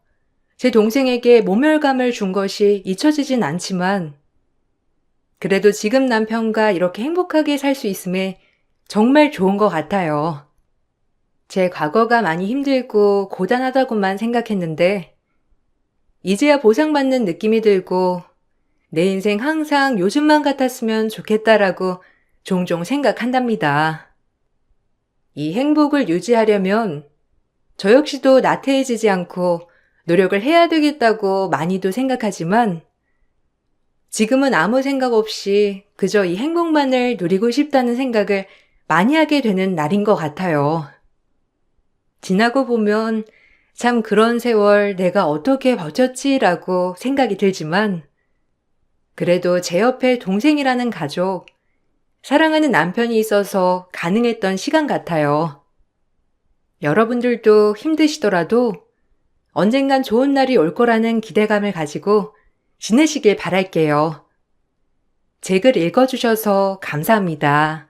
제 동생에게 모멸감을 준 것이 잊혀지진 않지만 그래도 지금 남편과 이렇게 행복하게 살 수 있음에 정말 좋은 것 같아요. 제 과거가 많이 힘들고 고단하다고만 생각했는데 이제야 보상받는 느낌이 들고 내 인생 항상 요즘만 같았으면 좋겠다라고 종종 생각한답니다. 이 행복을 유지하려면 저 역시도 나태해지지 않고 노력을 해야 되겠다고 많이도 생각하지만 지금은 아무 생각 없이 그저 이 행복만을 누리고 싶다는 생각을 많이 하게 되는 날인 것 같아요. 지나고 보면 참 그런 세월 내가 어떻게 버텼지라고 생각이 들지만 그래도 제 옆에 동생이라는 가족, 사랑하는 남편이 있어서 가능했던 시간 같아요. 여러분들도 힘드시더라도 언젠간 좋은 날이 올 거라는 기대감을 가지고 지내시길 바랄게요. 제 글 읽어주셔서 감사합니다.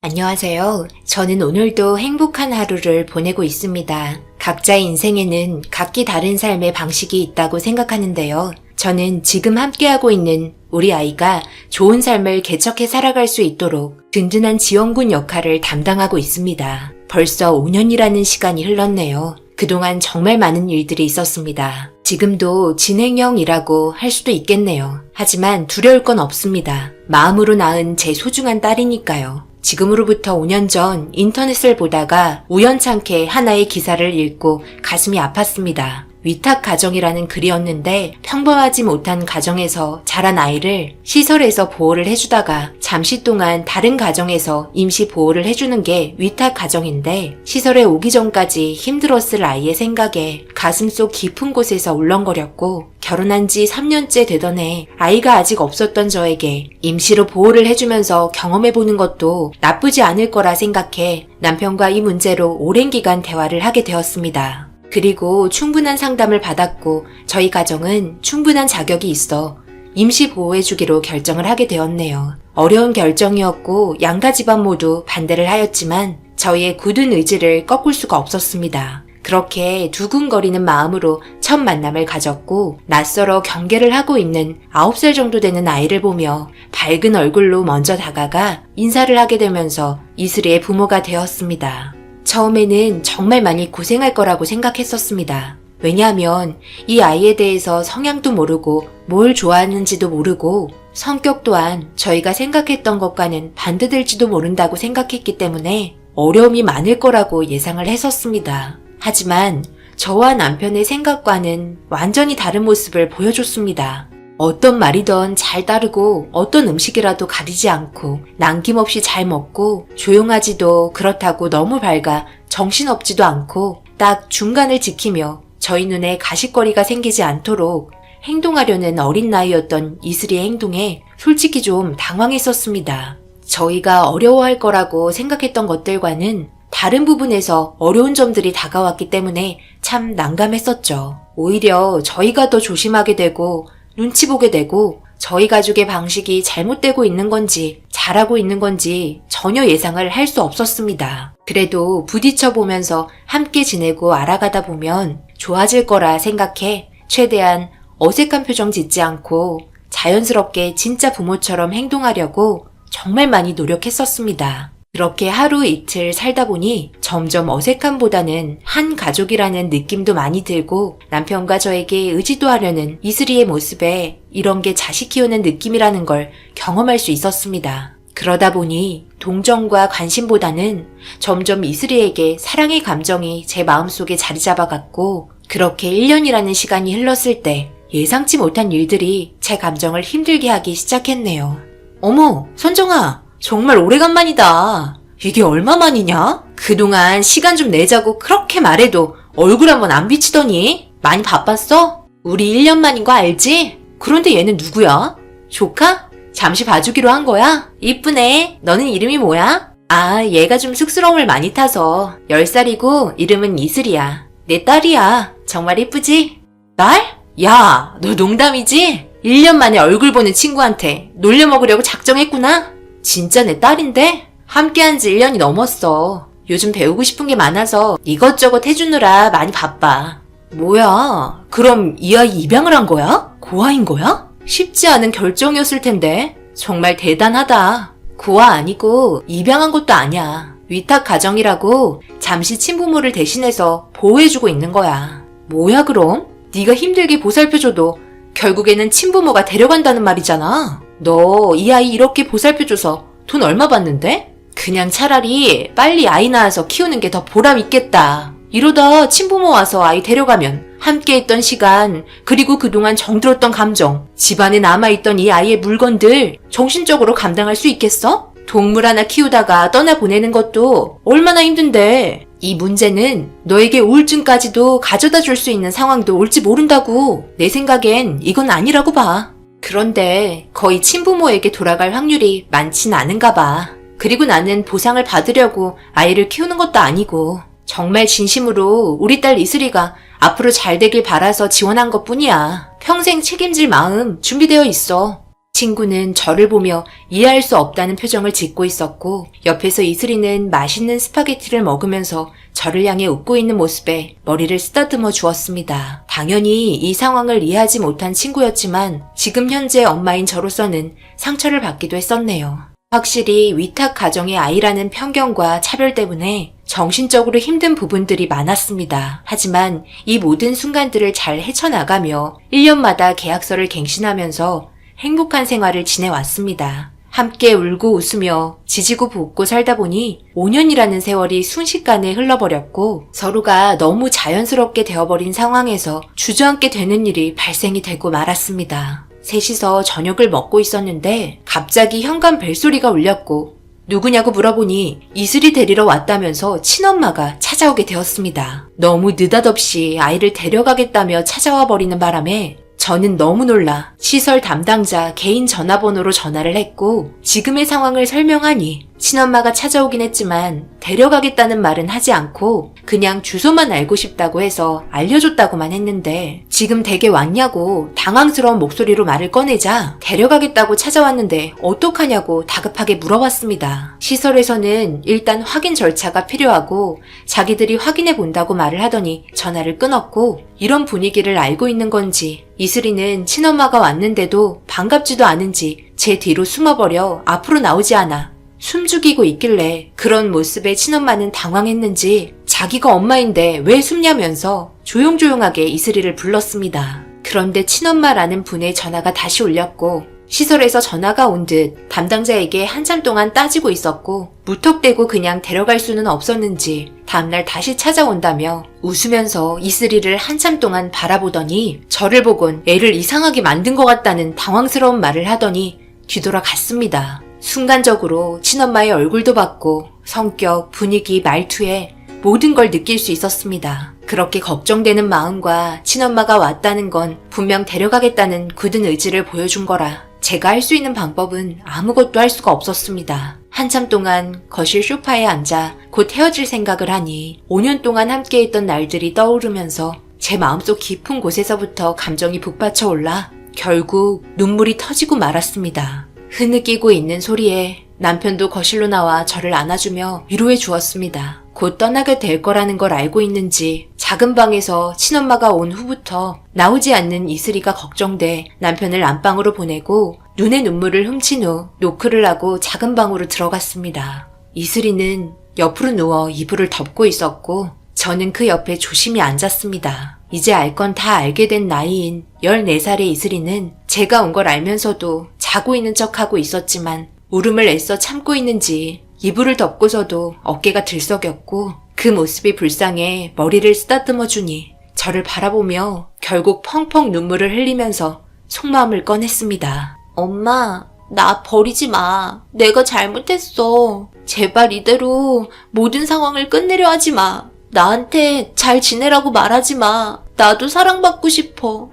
안녕하세요. 저는 오늘도 행복한 하루를 보내고 있습니다. 각자의 인생에는 각기 다른 삶의 방식이 있다고 생각하는데요. 저는 지금 함께하고 있는 우리 아이가 좋은 삶을 개척해 살아갈 수 있도록 든든한 지원군 역할을 담당하고 있습니다. 벌써 5년이라는 시간이 흘렀네요. 그동안 정말 많은 일들이 있었습니다. 지금도 진행형이라고 할 수도 있겠네요. 하지만 두려울 건 없습니다. 마음으로 낳은 제 소중한 딸이니까요. 지금으로부터 5년 전 인터넷을 보다가 우연찮게 하나의 기사를 읽고 가슴이 아팠습니다. 위탁 가정이라는 글이었는데 평범하지 못한 가정에서 자란 아이를 시설에서 보호를 해주다가 잠시 동안 다른 가정에서 임시 보호를 해주는 게 위탁 가정인데 시설에 오기 전까지 힘들었을 아이의 생각에 가슴속 깊은 곳에서 울렁거렸고 결혼한 지 3년째 되던 해 아이가 아직 없었던 저에게 임시로 보호를 해주면서 경험해보는 것도 나쁘지 않을 거라 생각해 남편과 이 문제로 오랜 기간 대화를 하게 되었습니다. 그리고 충분한 상담을 받았고 저희 가정은 충분한 자격이 있어 임시 보호해주기로 결정을 하게 되었네요. 어려운 결정이었고 양가 집안 모두 반대를 하였지만 저희의 굳은 의지를 꺾을 수가 없었습니다. 그렇게 두근거리는 마음으로 첫 만남을 가졌고 낯설어 경계를 하고 있는 9살 정도 되는 아이를 보며 밝은 얼굴로 먼저 다가가 인사를 하게 되면서 이슬이의 부모가 되었습니다. 처음에는 정말 많이 고생할 거라고 생각했었습니다. 왜냐하면 이 아이에 대해서 성향도 모르고 뭘 좋아하는지도 모르고 성격 또한 저희가 생각했던 것과는 반대될지도 모른다고 생각했기 때문에 어려움이 많을 거라고 예상을 했었습니다. 하지만 저와 남편의 생각과는 완전히 다른 모습을 보여줬습니다. 어떤 말이든 잘 따르고 어떤 음식이라도 가리지 않고 남김없이 잘 먹고 조용하지도 그렇다고 너무 밝아 정신없지도 않고 딱 중간을 지키며 저희 눈에 가십거리가 생기지 않도록 행동하려는 어린 나이였던 이슬이의 행동에 솔직히 좀 당황했었습니다. 저희가 어려워할 거라고 생각했던 것들과는 다른 부분에서 어려운 점들이 다가왔기 때문에 참 난감했었죠. 오히려 저희가 더 조심하게 되고 눈치 보게 되고 저희 가족의 방식이 잘못되고 있는 건지 잘하고 있는 건지 전혀 예상을 할 수 없었습니다. 그래도 부딪혀 보면서 함께 지내고 알아가다 보면 좋아질 거라 생각해 최대한 어색한 표정 짓지 않고 자연스럽게 진짜 부모처럼 행동하려고 정말 많이 노력했었습니다. 그렇게 하루 이틀 살다 보니 점점 어색함보다는 한 가족이라는 느낌도 많이 들고 남편과 저에게 의지도 하려는 이슬이의 모습에 이런 게 자식 키우는 느낌이라는 걸 경험할 수 있었습니다. 그러다 보니 동정과 관심보다는 점점 이슬이에게 사랑의 감정이 제 마음속에 자리 잡아갔고 그렇게 1년이라는 시간이 흘렀을 때 예상치 못한 일들이 제 감정을 힘들게 하기 시작했네요. 어머, 선정아! 정말 오래간만이다. 이게 얼마만이냐? 그동안 시간 좀 내자고 그렇게 말해도 얼굴 한번 안 비치더니 많이 바빴어? 우리 1년 만인 거 알지? 그런데 얘는 누구야? 조카? 잠시 봐주기로 한 거야? 이쁘네. 너는 이름이 뭐야? 아, 얘가 좀 쑥스러움을 많이 타서 10살이고 이름은 이슬이야. 내 딸이야. 정말 이쁘지? 딸? 야, 너 농담이지? 1년 만에 얼굴 보는 친구한테 놀려먹으려고 작정했구나? 진짜 내 딸인데? 함께한 지 1년이 넘었어. 요즘 배우고 싶은 게 많아서 이것저것 해주느라 많이 바빠. 뭐야? 그럼 이 아이 입양을 한 거야? 고아인 거야? 쉽지 않은 결정이었을 텐데. 정말 대단하다. 고아 아니고 입양한 것도 아니야. 위탁 가정이라고 잠시 친부모를 대신해서 보호해주고 있는 거야. 뭐야 그럼? 네가 힘들게 보살펴줘도 결국에는 친부모가 데려간다는 말이잖아. 너 이 아이 이렇게 보살펴줘서 돈 얼마 받는데? 그냥 차라리 빨리 아이 낳아서 키우는 게 더 보람 있겠다. 이러다 친부모 와서 아이 데려가면 함께 했던 시간, 그리고 그동안 정들었던 감정, 집안에 남아있던 이 아이의 물건들 정신적으로 감당할 수 있겠어? 동물 하나 키우다가 떠나보내는 것도 얼마나 힘든데. 이 문제는 너에게 우울증까지도 가져다 줄 수 있는 상황도 올지 모른다고. 내 생각엔 이건 아니라고 봐. 그런데 거의 친부모에게 돌아갈 확률이 많진 않은가 봐. 그리고 나는 보상을 받으려고 아이를 키우는 것도 아니고 정말 진심으로 우리 딸 이슬이가 앞으로 잘 되길 바라서 지원한 것뿐이야. 평생 책임질 마음 준비되어 있어. 친구는 저를 보며 이해할 수 없다는 표정을 짓고 있었고 옆에서 이슬이는 맛있는 스파게티를 먹으면서 저를 향해 웃고 있는 모습에 머리를 쓰다듬어 주었습니다. 당연히 이 상황을 이해하지 못한 친구였지만 지금 현재 엄마인 저로서는 상처를 받기도 했었네요. 확실히 위탁 가정의 아이라는 편견과 차별 때문에 정신적으로 힘든 부분들이 많았습니다. 하지만 이 모든 순간들을 잘 헤쳐나가며 1년마다 계약서를 갱신하면서 행복한 생활을 지내왔습니다. 함께 울고 웃으며 지지고 볶고 살다 보니 5년이라는 세월이 순식간에 흘러버렸고 서로가 너무 자연스럽게 되어버린 상황에서 주저앉게 되는 일이 발생이 되고 말았습니다. 셋이서 저녁을 먹고 있었는데 갑자기 현관 벨소리가 울렸고 누구냐고 물어보니 이슬이 데리러 왔다면서 친엄마가 찾아오게 되었습니다. 너무 느닷없이 아이를 데려가겠다며 찾아와 버리는 바람에 저는 너무 놀라 시설 담당자 개인 전화번호로 전화를 했고 지금의 상황을 설명하니 친엄마가 찾아오긴 했지만 데려가겠다는 말은 하지 않고 그냥 주소만 알고 싶다고 해서 알려줬다고만 했는데 지금 댁에 왔냐고 당황스러운 목소리로 말을 꺼내자 데려가겠다고 찾아왔는데 어떡하냐고 다급하게 물어봤습니다. 시설에서는 일단 확인 절차가 필요하고 자기들이 확인해 본다고 말을 하더니 전화를 끊었고 이런 분위기를 알고 있는 건지 이슬이는 친엄마가 왔는데도 반갑지도 않은지 제 뒤로 숨어버려 앞으로 나오지 않아 숨죽이고 있길래 그런 모습에 친엄마는 당황했는지 자기가 엄마인데 왜 숨냐면서 조용조용하게 이슬이를 불렀습니다. 그런데 친엄마라는 분의 전화가 다시 울렸고 시설에서 전화가 온 듯 담당자에게 한참 동안 따지고 있었고 무턱대고 그냥 데려갈 수는 없었는지 다음날 다시 찾아온다며 웃으면서 이슬이를 한참 동안 바라보더니 저를 보곤 애를 이상하게 만든 것 같다는 당황스러운 말을 하더니 뒤돌아갔습니다. 순간적으로 친엄마의 얼굴도 봤고 성격, 분위기, 말투에 모든 걸 느낄 수 있었습니다. 그렇게 걱정되는 마음과 친엄마가 왔다는 건 분명 데려가겠다는 굳은 의지를 보여준 거라 제가 할 수 있는 방법은 아무것도 할 수가 없었습니다. 한참 동안 거실 소파에 앉아 곧 헤어질 생각을 하니 5년 동안 함께했던 날들이 떠오르면서 제 마음속 깊은 곳에서부터 감정이 북받쳐 올라 결국 눈물이 터지고 말았습니다. 흐느끼고 있는 소리에 남편도 거실로 나와 저를 안아주며 위로해 주었습니다. 곧 떠나게 될 거라는 걸 알고 있는지 작은 방에서 친엄마가 온 후부터 나오지 않는 이슬이가 걱정돼 남편을 안방으로 보내고 눈에 눈물을 훔친 후 노크를 하고 작은 방으로 들어갔습니다. 이슬이는 옆으로 누워 이불을 덮고 있었고 저는 그 옆에 조심히 앉았습니다. 이제 알 건 다 알게 된 나이인 14살의 이슬이는 제가 온 걸 알면서도 자고 있는 척하고 있었지만 울음을 애써 참고 있는지 이불을 덮고서도 어깨가 들썩였고 그 모습이 불쌍해 머리를 쓰다듬어 주니 저를 바라보며 결국 펑펑 눈물을 흘리면서 속마음을 꺼냈습니다. 엄마, 나 버리지 마. 내가 잘못했어. 제발 이대로 모든 상황을 끝내려 하지 마. 나한테 잘 지내라고 말하지 마. 나도 사랑받고 싶어.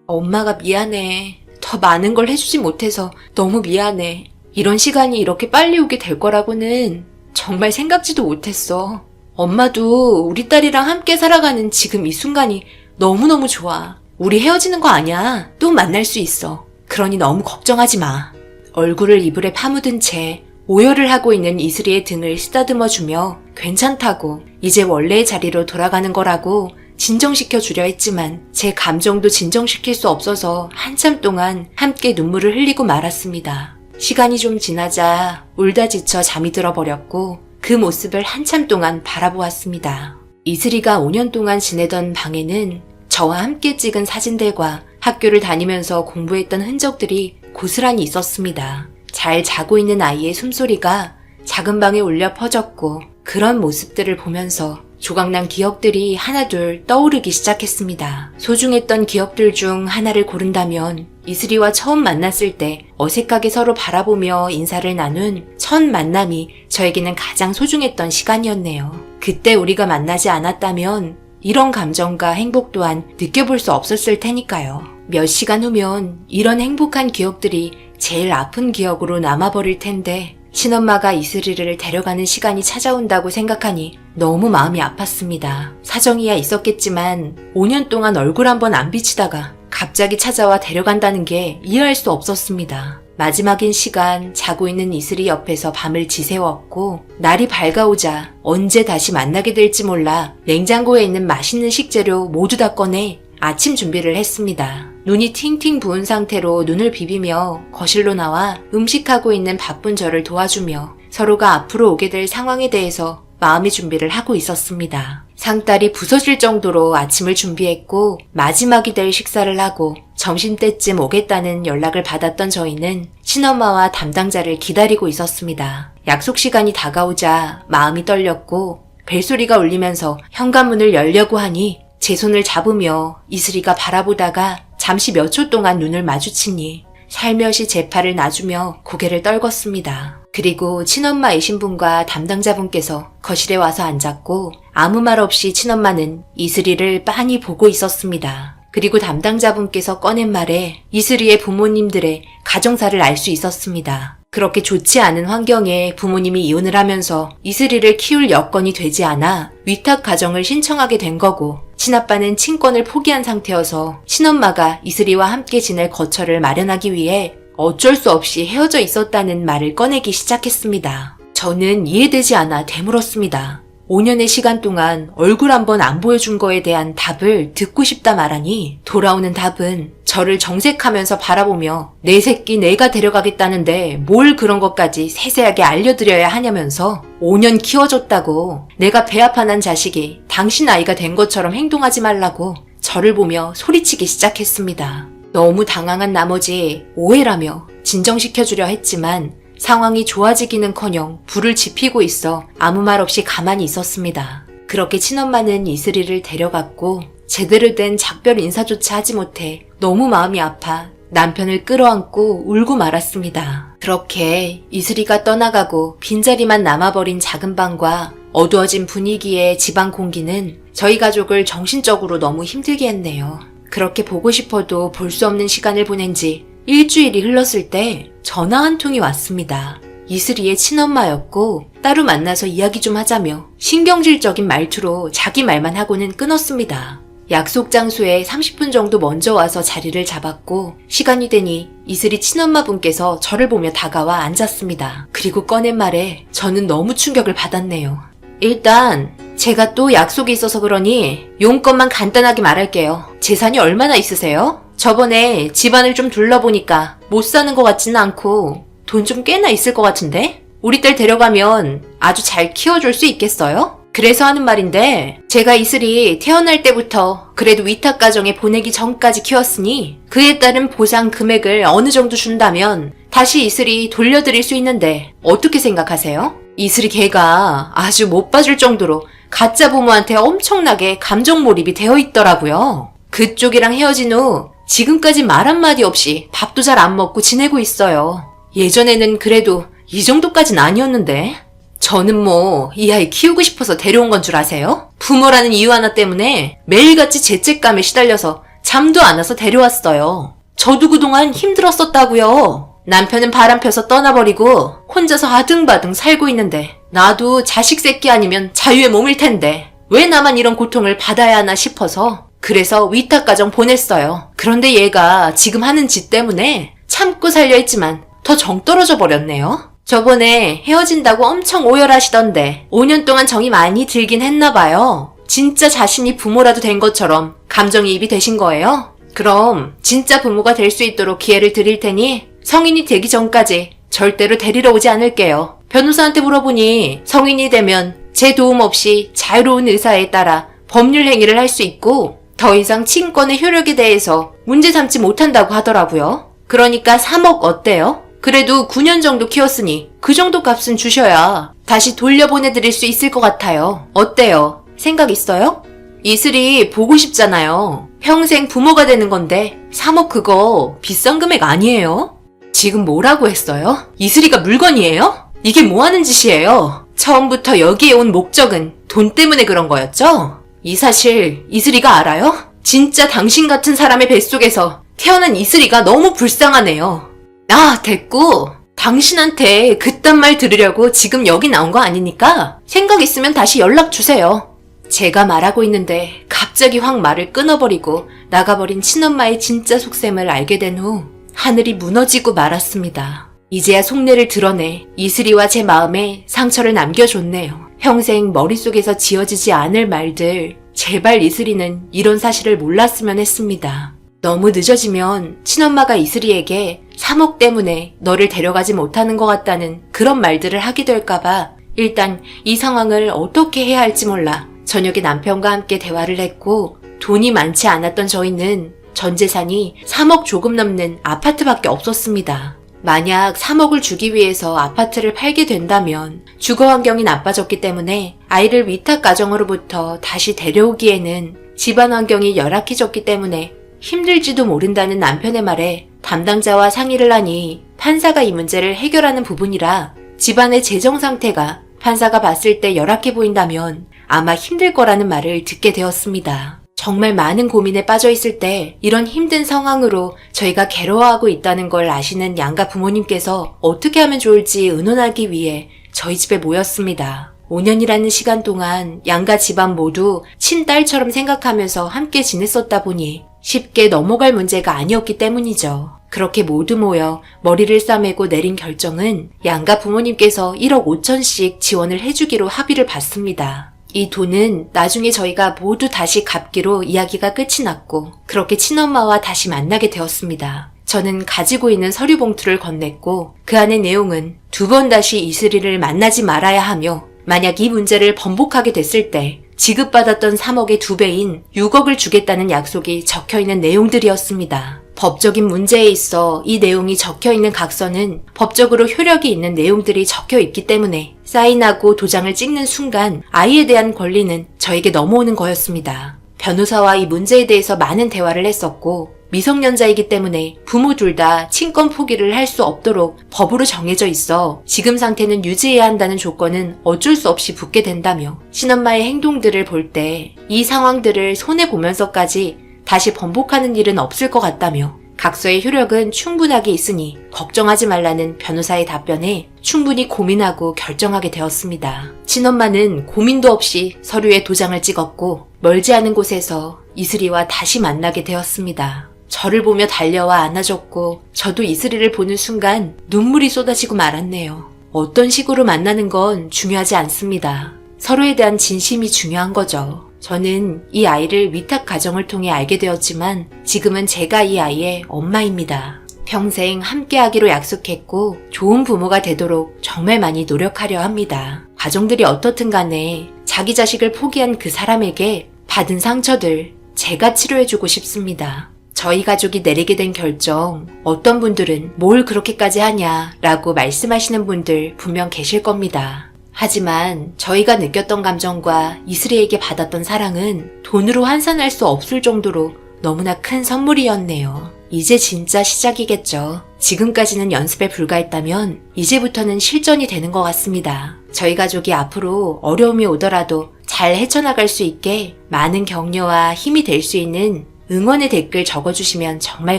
엄마가 미안해. 더 많은 걸 해주지 못해서 너무 미안해. 이런 시간이 이렇게 빨리 오게 될 거라고는 정말 생각지도 못했어. 엄마도 우리 딸이랑 함께 살아가는 지금 이 순간이 너무너무 좋아. 우리 헤어지는 거 아니야. 또 만날 수 있어. 그러니 너무 걱정하지 마. 얼굴을 이불에 파묻은 채 오열을 하고 있는 이슬이의 등을 쓰다듬어주며 괜찮다고 이제 원래의 자리로 돌아가는 거라고 진정시켜 주려 했지만 제 감정도 진정시킬 수 없어서 한참 동안 함께 눈물을 흘리고 말았습니다. 시간이 좀 지나자 울다 지쳐 잠이 들어버렸고 그 모습을 한참 동안 바라보았습니다. 이슬이가 5년 동안 지내던 방에는 저와 함께 찍은 사진들과 학교를 다니면서 공부했던 흔적들이 고스란히 있었습니다. 잘 자고 있는 아이의 숨소리가 작은 방에 울려 퍼졌고 그런 모습들을 보면서 조각난 기억들이 하나둘 떠오르기 시작했습니다. 소중했던 기억들 중 하나를 고른다면 이슬이와 처음 만났을 때 어색하게 서로 바라보며 인사를 나눈 첫 만남이 저에게는 가장 소중했던 시간이었네요. 그때 우리가 만나지 않았다면 이런 감정과 행복 또한 느껴볼 수 없었을 테니까요. 몇 시간 후면 이런 행복한 기억들이 제일 아픈 기억으로 남아버릴 텐데 친엄마가 이슬이를 데려가는 시간이 찾아온다고 생각하니 너무 마음이 아팠습니다. 사정이야 있었겠지만 5년 동안 얼굴 한번 안 비치다가 갑자기 찾아와 데려간다는 게 이해할 수 없었습니다. 마지막인 시간 자고 있는 이슬이 옆에서 밤을 지새웠고 날이 밝아오자 언제 다시 만나게 될지 몰라 냉장고에 있는 맛있는 식재료 모두 다 꺼내 아침 준비를 했습니다. 눈이 팅팅 부은 상태로 눈을 비비며 거실로 나와 음식하고 있는 바쁜 저를 도와주며 서로가 앞으로 오게 될 상황에 대해서 마음의 준비를 하고 있었습니다. 상다리 부서질 정도로 아침을 준비했고 마지막이 될 식사를 하고 점심때쯤 오겠다는 연락을 받았던 저희는 친엄마와 담당자를 기다리고 있었습니다. 약속 시간이 다가오자 마음이 떨렸고 벨소리가 울리면서 현관문을 열려고 하니 제 손을 잡으며 이슬이가 바라보다가 잠시 몇 초 동안 눈을 마주치니 살며시 제 팔을 놔주며 고개를 떨궜습니다. 그리고 친엄마이신 분과 담당자분께서 거실에 와서 앉았고 아무 말 없이 친엄마는 이슬이를 빤히 보고 있었습니다. 그리고 담당자분께서 꺼낸 말에 이슬이의 부모님들의 가정사를 알 수 있었습니다. 그렇게 좋지 않은 환경에 부모님이 이혼을 하면서 이슬이를 키울 여건이 되지 않아 위탁 가정을 신청하게 된 거고 친아빠는 친권을 포기한 상태여서 친엄마가 이슬이와 함께 지낼 거처를 마련하기 위해 어쩔 수 없이 헤어져 있었다는 말을 꺼내기 시작했습니다. 저는 이해되지 않아 되물었습니다. 5년의 시간 동안 얼굴 한번 안 보여준 거에 대한 답을 듣고 싶다 말하니 돌아오는 답은 저를 정색하면서 바라보며 내 새끼 내가 데려가겠다는데 뭘 그런 것까지 세세하게 알려드려야 하냐면서 5년 키워줬다고 내가 배 아파 난 자식이 당신 아이가 된 것처럼 행동하지 말라고 저를 보며 소리치기 시작했습니다. 너무 당황한 나머지 오해라며 진정시켜주려 했지만 상황이 좋아지기는커녕 불을 지피고 있어 아무 말 없이 가만히 있었습니다. 그렇게 친엄마는 이슬이를 데려갔고 제대로 된 작별 인사조차 하지 못해 너무 마음이 아파 남편을 끌어안고 울고 말았습니다. 그렇게 이슬이가 떠나가고 빈자리만 남아버린 작은 방과 어두워진 분위기의 집안 공기는 저희 가족을 정신적으로 너무 힘들게 했네요. 그렇게 보고 싶어도 볼 수 없는 시간을 보낸 지 일주일이 흘렀을 때 전화 한 통이 왔습니다. 이슬이의 친엄마였고 따로 만나서 이야기 좀 하자며 신경질적인 말투로 자기 말만 하고는 끊었습니다. 약속 장소에 30분 정도 먼저 와서 자리를 잡았고 시간이 되니 이슬이 친엄마분께서 저를 보며 다가와 앉았습니다. 그리고 꺼낸 말에 저는 너무 충격을 받았네요. 일단 제가 또 약속이 있어서 그러니 용건만 간단하게 말할게요. 재산이 얼마나 있으세요? 저번에 집안을 좀 둘러보니까 못 사는 것 같지는 않고 돈 좀 꽤나 있을 것 같은데? 우리 딸 데려가면 아주 잘 키워줄 수 있겠어요? 그래서 하는 말인데 제가 이슬이 태어날 때부터 그래도 위탁 가정에 보내기 전까지 키웠으니 그에 따른 보상 금액을 어느 정도 준다면 다시 이슬이 돌려드릴 수 있는데 어떻게 생각하세요? 이슬이 걔가 아주 못 봐줄 정도로 가짜 부모한테 엄청나게 감정 몰입이 되어 있더라고요. 그쪽이랑 헤어진 후 지금까지 말 한마디 없이 밥도 잘 안 먹고 지내고 있어요. 예전에는 그래도 이 정도까진 아니었는데 저는 뭐 이 아이 키우고 싶어서 데려온 건 줄 아세요? 부모라는 이유 하나 때문에 매일같이 죄책감에 시달려서 잠도 안 와서 데려왔어요. 저도 그동안 힘들었었다고요. 남편은 바람 펴서 떠나버리고 혼자서 아등바등 살고 있는데 나도 자식 새끼 아니면 자유의 몸일 텐데 왜 나만 이런 고통을 받아야 하나 싶어서 그래서 위탁가정 보냈어요. 그런데 얘가 지금 하는 짓 때문에 참고 살려 했지만 더 정 떨어져 버렸네요. 저번에 헤어진다고 엄청 오열하시던데 5년 동안 정이 많이 들긴 했나 봐요. 진짜 자신이 부모라도 된 것처럼 감정이입이 되신 거예요? 그럼 진짜 부모가 될 수 있도록 기회를 드릴 테니 성인이 되기 전까지 절대로 데리러 오지 않을게요. 변호사한테 물어보니 성인이 되면 제 도움 없이 자유로운 의사에 따라 법률 행위를 할 수 있고 더 이상 친권의 효력에 대해서 문제 삼지 못한다고 하더라고요. 그러니까 3억 어때요? 그래도 9년 정도 키웠으니 그 정도 값은 주셔야 다시 돌려보내드릴 수 있을 것 같아요. 어때요? 생각 있어요? 이슬이 보고 싶잖아요. 평생 부모가 되는 건데 3억 그거 비싼 금액 아니에요? 지금 뭐라고 했어요? 이슬이가 물건이에요? 이게 뭐 하는 짓이에요? 처음부터 여기에 온 목적은 돈 때문에 그런 거였죠? 이 사실 이슬이가 알아요? 진짜 당신 같은 사람의 뱃속에서 태어난 이슬이가 너무 불쌍하네요. 아, 됐고. 당신한테 그딴 말 들으려고 지금 여기 나온 거 아니니까 생각 있으면 다시 연락 주세요. 제가 말하고 있는데 갑자기 확 말을 끊어버리고 나가버린 친엄마의 진짜 속셈을 알게 된 후 하늘이 무너지고 말았습니다. 이제야 속내를 드러내 이슬이와 제 마음에 상처를 남겨줬네요. 평생 머릿속에서 지워지지 않을 말들, 제발 이슬이는 이런 사실을 몰랐으면 했습니다. 너무 늦어지면 친엄마가 이슬이에게 3억 때문에 너를 데려가지 못하는 것 같다는 그런 말들을 하게 될까봐 일단 이 상황을 어떻게 해야 할지 몰라 저녁에 남편과 함께 대화를 했고, 돈이 많지 않았던 저희는 전 재산이 3억 조금 넘는 아파트밖에 없었습니다. 만약 3억을 주기 위해서 아파트를 팔게 된다면 주거 환경이 나빠졌기 때문에 아이를 위탁 가정으로부터 다시 데려오기에는 집안 환경이 열악해졌기 때문에 힘들지도 모른다는 남편의 말에 담당자와 상의를 하니 판사가 이 문제를 해결하는 부분이라 집안의 재정 상태가 판사가 봤을 때 열악해 보인다면 아마 힘들 거라는 말을 듣게 되었습니다. 정말 많은 고민에 빠져 있을 때 이런 힘든 상황으로 저희가 괴로워하고 있다는 걸 아시는 양가 부모님께서 어떻게 하면 좋을지 의논하기 위해 저희 집에 모였습니다. 5년이라는 시간 동안 양가 집안 모두 친딸처럼 생각하면서 함께 지냈었다 보니 쉽게 넘어갈 문제가 아니었기 때문이죠. 그렇게 모두 모여 머리를 싸매고 내린 결정은 양가 부모님께서 1억 5천씩 지원을 해주기로 합의를 봤습니다. 이 돈은 나중에 저희가 모두 다시 갚기로 이야기가 끝이 났고 그렇게 친엄마와 다시 만나게 되었습니다. 저는 가지고 있는 서류 봉투를 건넸고 그 안의 내용은 2번 다시 이슬이를 만나지 말아야 하며 만약 이 문제를 번복하게 됐을 때 지급받았던 3억의 2배인 6억을 주겠다는 약속이 적혀있는 내용들이었습니다. 법적인 문제에 있어 이 내용이 적혀있는 각서는 법적으로 효력이 있는 내용들이 적혀있기 때문에 사인하고 도장을 찍는 순간 아이에 대한 권리는 저에게 넘어오는 거였습니다. 변호사와 이 문제에 대해서 많은 대화를 했었고 미성년자이기 때문에 부모 둘 다 친권 포기를 할 수 없도록 법으로 정해져 있어 지금 상태는 유지해야 한다는 조건은 어쩔 수 없이 붙게 된다며 친엄마의 행동들을 볼 때 이 상황들을 손해보면서까지 다시 번복하는 일은 없을 것 같다며 각서의 효력은 충분하게 있으니 걱정하지 말라는 변호사의 답변에 충분히 고민하고 결정하게 되었습니다. 친엄마는 고민도 없이 서류에 도장을 찍었고 멀지 않은 곳에서 이슬이와 다시 만나게 되었습니다. 저를 보며 달려와 안아줬고 저도 이슬이를 보는 순간 눈물이 쏟아지고 말았네요. 어떤 식으로 만나는 건 중요하지 않습니다. 서로에 대한 진심이 중요한 거죠. 저는 이 아이를 위탁 가정을 통해 알게 되었지만 지금은 제가 이 아이의 엄마입니다. 평생 함께하기로 약속했고 좋은 부모가 되도록 정말 많이 노력하려 합니다. 가정들이 어떻든 간에 자기 자식을 포기한 그 사람에게 받은 상처들 제가 치료해주고 싶습니다. 저희 가족이 내리게 된 결정, 어떤 분들은 뭘 그렇게까지 하냐 라고 말씀하시는 분들 분명 계실 겁니다. 하지만 저희가 느꼈던 감정과 이슬이에게 받았던 사랑은 돈으로 환산할 수 없을 정도로 너무나 큰 선물이었네요. 이제 진짜 시작이겠죠. 지금까지는 연습에 불과했다면 이제부터는 실전이 되는 것 같습니다. 저희 가족이 앞으로 어려움이 오더라도 잘 헤쳐나갈 수 있게 많은 격려와 힘이 될 수 있는 응원의 댓글 적어주시면 정말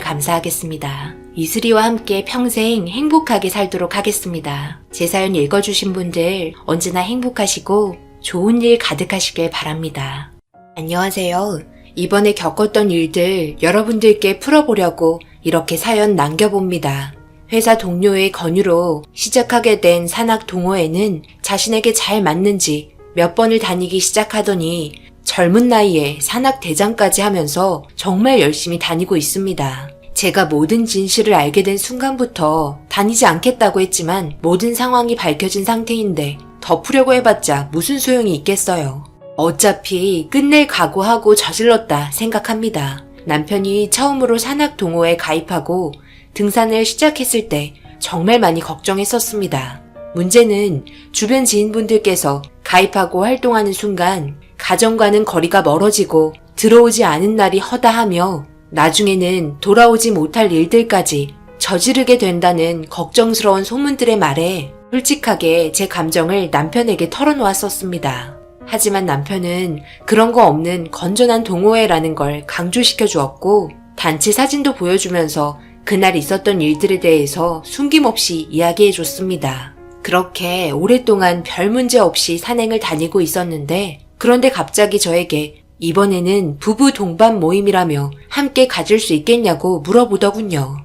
감사하겠습니다. 이슬이와 함께 평생 행복하게 살도록 하겠습니다. 제 사연 읽어주신 분들 언제나 행복하시고 좋은 일 가득하시길 바랍니다. 안녕하세요. 이번에 겪었던 일들 여러분들께 풀어보려고 이렇게 사연 남겨봅니다. 회사 동료의 권유로 시작하게 된 산악 동호회는 자신에게 잘 맞는지 몇 번을 다니기 시작하더니 젊은 나이에 산악 대장까지 하면서 정말 열심히 다니고 있습니다. 제가 모든 진실을 알게 된 순간부터 다니지 않겠다고 했지만 모든 상황이 밝혀진 상태인데 덮으려고 해봤자 무슨 소용이 있겠어요. 어차피 끝낼 각오하고 저질렀다 생각합니다. 남편이 처음으로 산악 동호회에 가입하고 등산을 시작했을 때 정말 많이 걱정했었습니다. 문제는 주변 지인분들께서 가입하고 활동하는 순간 가정과는 거리가 멀어지고 들어오지 않은 날이 허다하며 나중에는 돌아오지 못할 일들까지 저지르게 된다는 걱정스러운 소문들의 말에 솔직하게 제 감정을 남편에게 털어놓았었습니다. 하지만 남편은 그런 거 없는 건전한 동호회라는 걸 강조시켜 주었고 단체 사진도 보여주면서 그날 있었던 일들에 대해서 숨김없이 이야기해 줬습니다. 그렇게 오랫동안 별 문제 없이 산행을 다니고 있었는데 그런데 갑자기 저에게 이번에는 부부 동반 모임이라며 함께 가질 수 있겠냐고 물어보더군요.